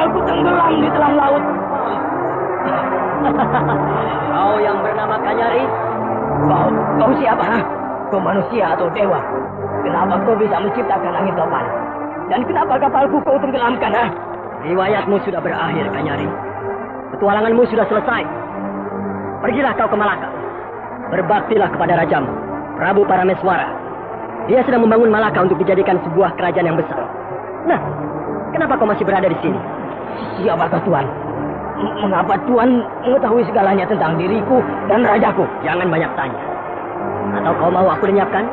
aku tenggelam di dalam laut. Kau yang bernama Kanyari? Kau siapa? Kau manusia atau dewa? Kenapa kau bisa menciptakan angin topan? Dan kenapa kapalku kau tenggelamkan? Riwayatmu sudah berakhir, Kanyari. Petualanganmu sudah selesai. Pergilah kau ke Malaka. Berbaktilah kepada rajamu, Prabu Parameswara. Dia sedang membangun Malaka untuk dijadikan sebuah kerajaan yang besar. Nah, kenapa kau masih berada di sini? Siapakah Tuan? Mengapa Tuan mengetahui segalanya tentang diriku dan rajaku? Jangan banyak tanya. Atau kau mau aku lenyapkan?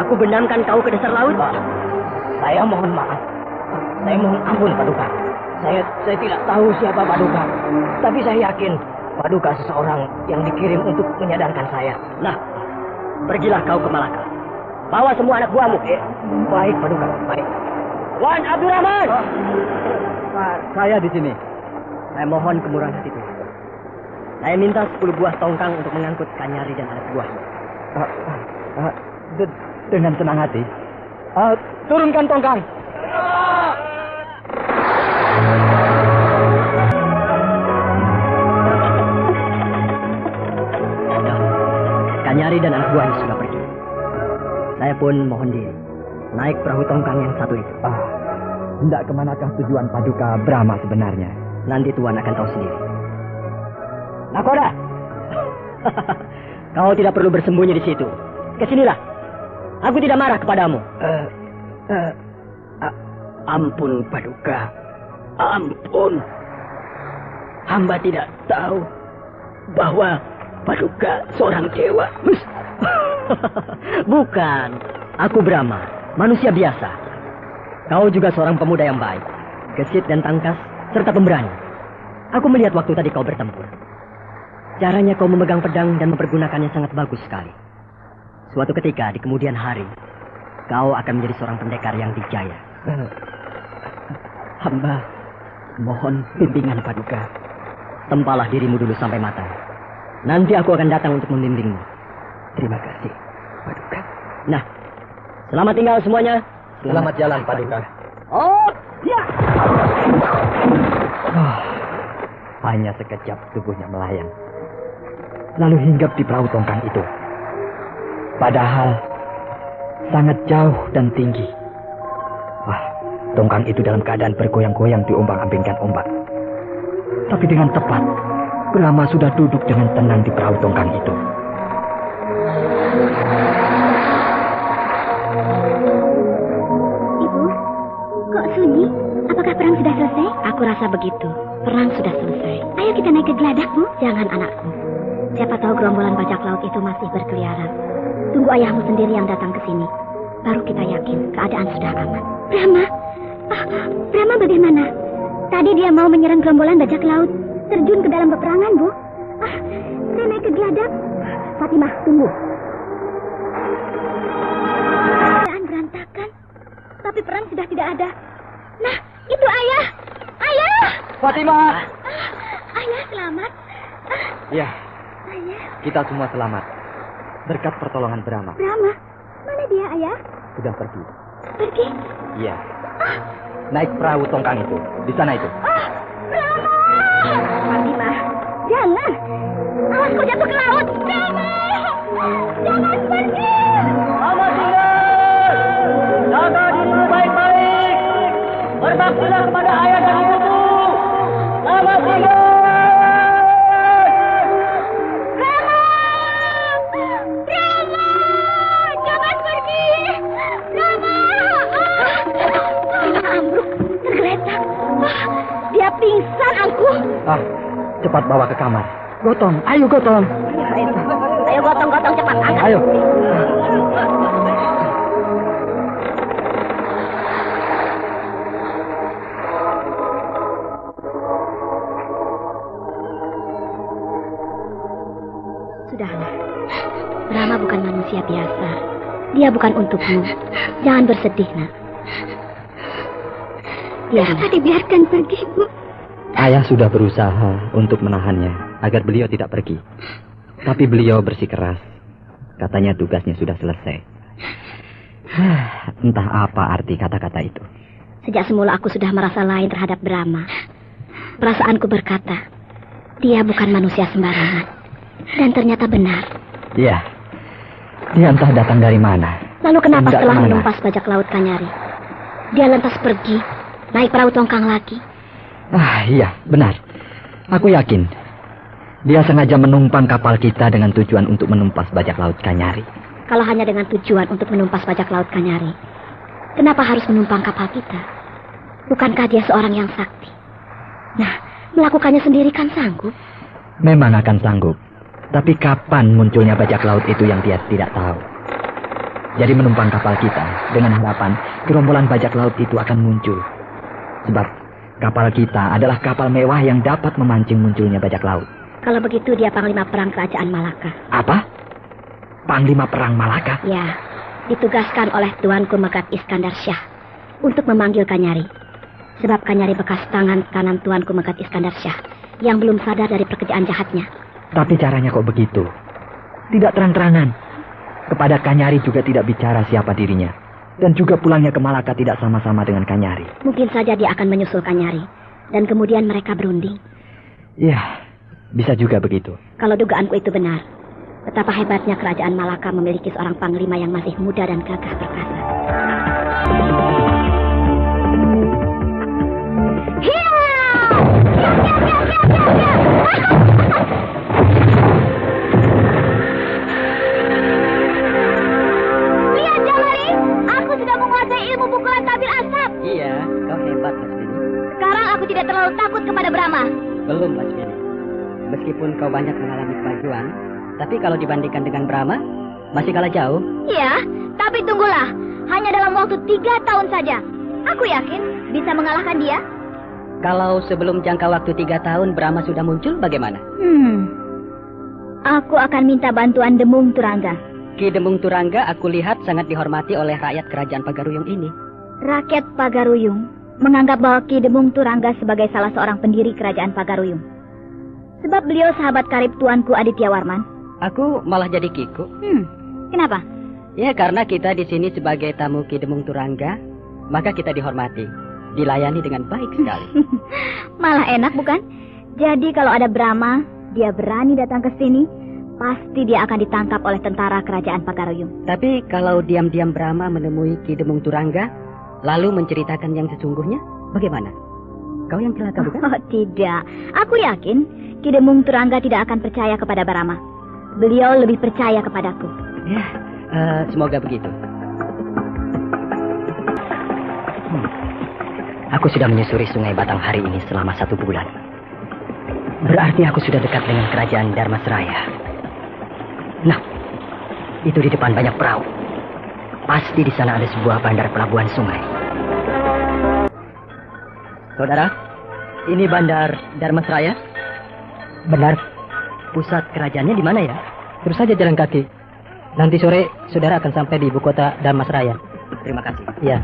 Aku benamkan kau ke dasar laut? Saya mohon maaf. Saya mohon ampun, Paduka. Saya tidak tahu siapa Paduka. Tapi saya yakin Paduka seseorang yang dikirim untuk menyadarkan saya. Nah, pergilah kau ke Malaka. Bawa semua anak buahmu. Baik, Paduka. Baik. Wan Abdurrahman! Saya di sini. Saya mohon kemurahan hati Tuhan. Saya minta 10 buah tongkang untuk mengangkut Kanyari dan anak buahnya. Dengan senang hati. Turunkan tongkang. Kanyari dan anak buahnya sudah pergi. Saya pun mohon diri naik perahu tongkang yang satu itu. Hendak kemanakah tujuan Paduka Brahma sebenarnya? Nanti Tuan akan tahu sendiri. Nakoda! Kau tidak perlu bersembunyi di situ. Kesinilah. Aku tidak marah kepadamu. Ampun, Paduka. Ampun. Hamba tidak tahu bahwa Paduka seorang dewa. Bukan. Aku Brahma, manusia biasa. Kau juga seorang pemuda yang baik, gesit dan tangkas, serta pemberani. Aku melihat waktu tadi kau bertempur. Caranya kau memegang pedang dan mempergunakannya sangat bagus sekali. Suatu ketika di kemudian hari, kau akan menjadi seorang pendekar yang dijaya. Hamba mohon bimbingan Paduka. Tempalah dirimu dulu sampai matang. Nanti aku akan datang untuk membimbingmu. Terima kasih, Paduka. Nah, selamat tinggal semuanya. Selamat jalan, Paduka. Oh, ya. Hanya sekejap tubuhnya melayang, lalu hinggap di perahu tongkang itu. Padahal sangat jauh dan tinggi. Tongkang itu dalam keadaan bergoyang-goyang diombang-ambingkan ombak. Tapi dengan tepat, Brahma sudah duduk dengan tenang di perahu tongkang itu. Ibu, kok sunyi? Apakah perang sudah selesai? Aku rasa begitu. Perang sudah selesai. Ayo kita naik ke geladak, Bu. Jangan, anakku. Siapa tahu gerombolan bajak laut itu masih berkeliaran. Tunggu ayahmu sendiri yang datang ke sini. Baru kita yakin keadaan sudah aman. Brahma? Brahma bagaimana? Tadi dia mau menyerang gerombolan bajak laut. Terjun ke dalam peperangan, Bu. Saya naik ke geladak. Fatimah, tunggu. Keadaan berantakan. Tapi perang sudah tidak ada. Nah, itu ayah. Ayah! Fatimah! Ayah selamat. Ya, Ayah. kita semua selamat. Berkat pertolongan Brahma. Brahma? Mana dia, ayah? Sudah pergi. Pergi? Iya. Naik perahu tongkang itu. Di sana itu. Brahma! Fatimah, jangan. Awas kau jatuh ke laut. Brahma! Jangan pergi! Selamat tinggal! Jaga dirimu baik-baik. Berbaktilah kepada ayah dan ibumu. Selamat tinggal! Brahma! Brahma! Jangan pergi! Brahma! Ambruk, tergeletak. Dia pingsan, Angku. Cepat bawa ke kamar. Gotong, ayo Gotong. Ayo gotong cepat, angkat. Ayo. Sudahlah. Brahma bukan manusia biasa. Dia bukan untukmu. Jangan bersedih, nak. Kenapa dibiarkan pergi, Bu? Ayah sudah berusaha untuk menahannya agar beliau tidak pergi. Tapi beliau bersikeras. Katanya tugasnya sudah selesai. Entah apa arti kata-kata itu. Sejak semula aku sudah merasa lain terhadap Brahma. Perasaanku berkata, dia bukan manusia sembarangan. Dan ternyata benar. Iya. Dia entah datang dari mana. Lalu kenapa setelah menumpas bajak laut Kanyari, dia lantas pergi, naik perahu tongkang lagi? Iya, benar. Aku yakin dia sengaja menumpang kapal kita dengan tujuan untuk menumpas bajak laut Kanyari. Kalau hanya dengan tujuan untuk menumpas bajak laut Kanyari, kenapa harus menumpang kapal kita? Bukankah dia seorang yang sakti? Nah, melakukannya sendiri kan sanggup? Memang akan sanggup. Tapi kapan munculnya bajak laut itu yang dia tidak tahu. Jadi menumpang kapal kita dengan harapan gerombolan bajak laut itu akan muncul. Sebab kapal kita adalah kapal mewah yang dapat memancing munculnya bajak laut. Kalau begitu dia panglima perang kerajaan Malaka. Apa? Panglima perang Malaka? Ya, ditugaskan oleh Tuanku Megat Iskandar Syah untuk memanggil Kanyari. Sebab Kanyari bekas tangan kanan Tuanku Megat Iskandar Syah yang belum sadar dari pekerjaan jahatnya. Tapi caranya kok begitu? Tidak terang-terangan. Kepada Kanyari juga tidak bicara siapa dirinya. Dan juga pulangnya ke Malaka tidak sama-sama dengan Kanyari. Mungkin saja dia akan menyusul Kanyari. Dan kemudian mereka berunding. Ya, bisa juga begitu. Kalau dugaanku itu benar, betapa hebatnya kerajaan Malaka memiliki seorang panglima yang masih muda dan gagah perkasa. Lihat, Jamari, aku sudah menguasai ilmu pukulan tabir asap. Iya, kau hebat, Mas Beni. Sekarang aku tidak terlalu takut kepada Brahma. Belum, Mas Beni. Meskipun kau banyak mengalami kemajuan, tapi kalau dibandingkan dengan Brahma, masih kalah jauh. Iya, tapi tunggulah. Hanya dalam waktu 3 tahun saja. Aku yakin bisa mengalahkan dia. Kalau sebelum jangka waktu 3 tahun Brahma sudah muncul, bagaimana? Aku akan minta bantuan Demung Turangga. Ki Demung Turangga aku lihat sangat dihormati oleh rakyat kerajaan Pagaruyung ini. Rakyat Pagaruyung menganggap bahwa Ki Demung Turangga sebagai salah seorang pendiri kerajaan Pagaruyung. Sebab beliau sahabat karib tuanku Aditya Warman. Aku malah jadi kiku. Kenapa? Ya karena kita di sini sebagai tamu Ki Demung Turangga, maka kita dihormati, dilayani dengan baik sekali. Malah enak bukan? Jadi kalau ada Brahma, dia berani datang ke sini, pasti dia akan ditangkap oleh tentara kerajaan Pagaruyung. Tapi kalau diam-diam Brahma menemui Ki Demung Turangga, lalu menceritakan yang sesungguhnya, bagaimana? Kau yang celaka bukan? Oh tidak, aku yakin Ki Demung Turangga tidak akan percaya kepada Brahma. Beliau lebih percaya kepadaku. Ya, semoga begitu. Aku sudah menyusuri sungai Batanghari ini selama 1 bulan. Berarti aku sudah dekat dengan kerajaan Dharmasraya. Nah, itu di depan banyak perahu. Pasti di sana ada sebuah bandar pelabuhan sungai. Saudara, ini bandar Dharmasraya? Benar. Pusat kerajaannya di mana ya? Terus saja jalan kaki. Nanti sore saudara akan sampai di ibu kota Dharmasraya. Terima kasih. Iya.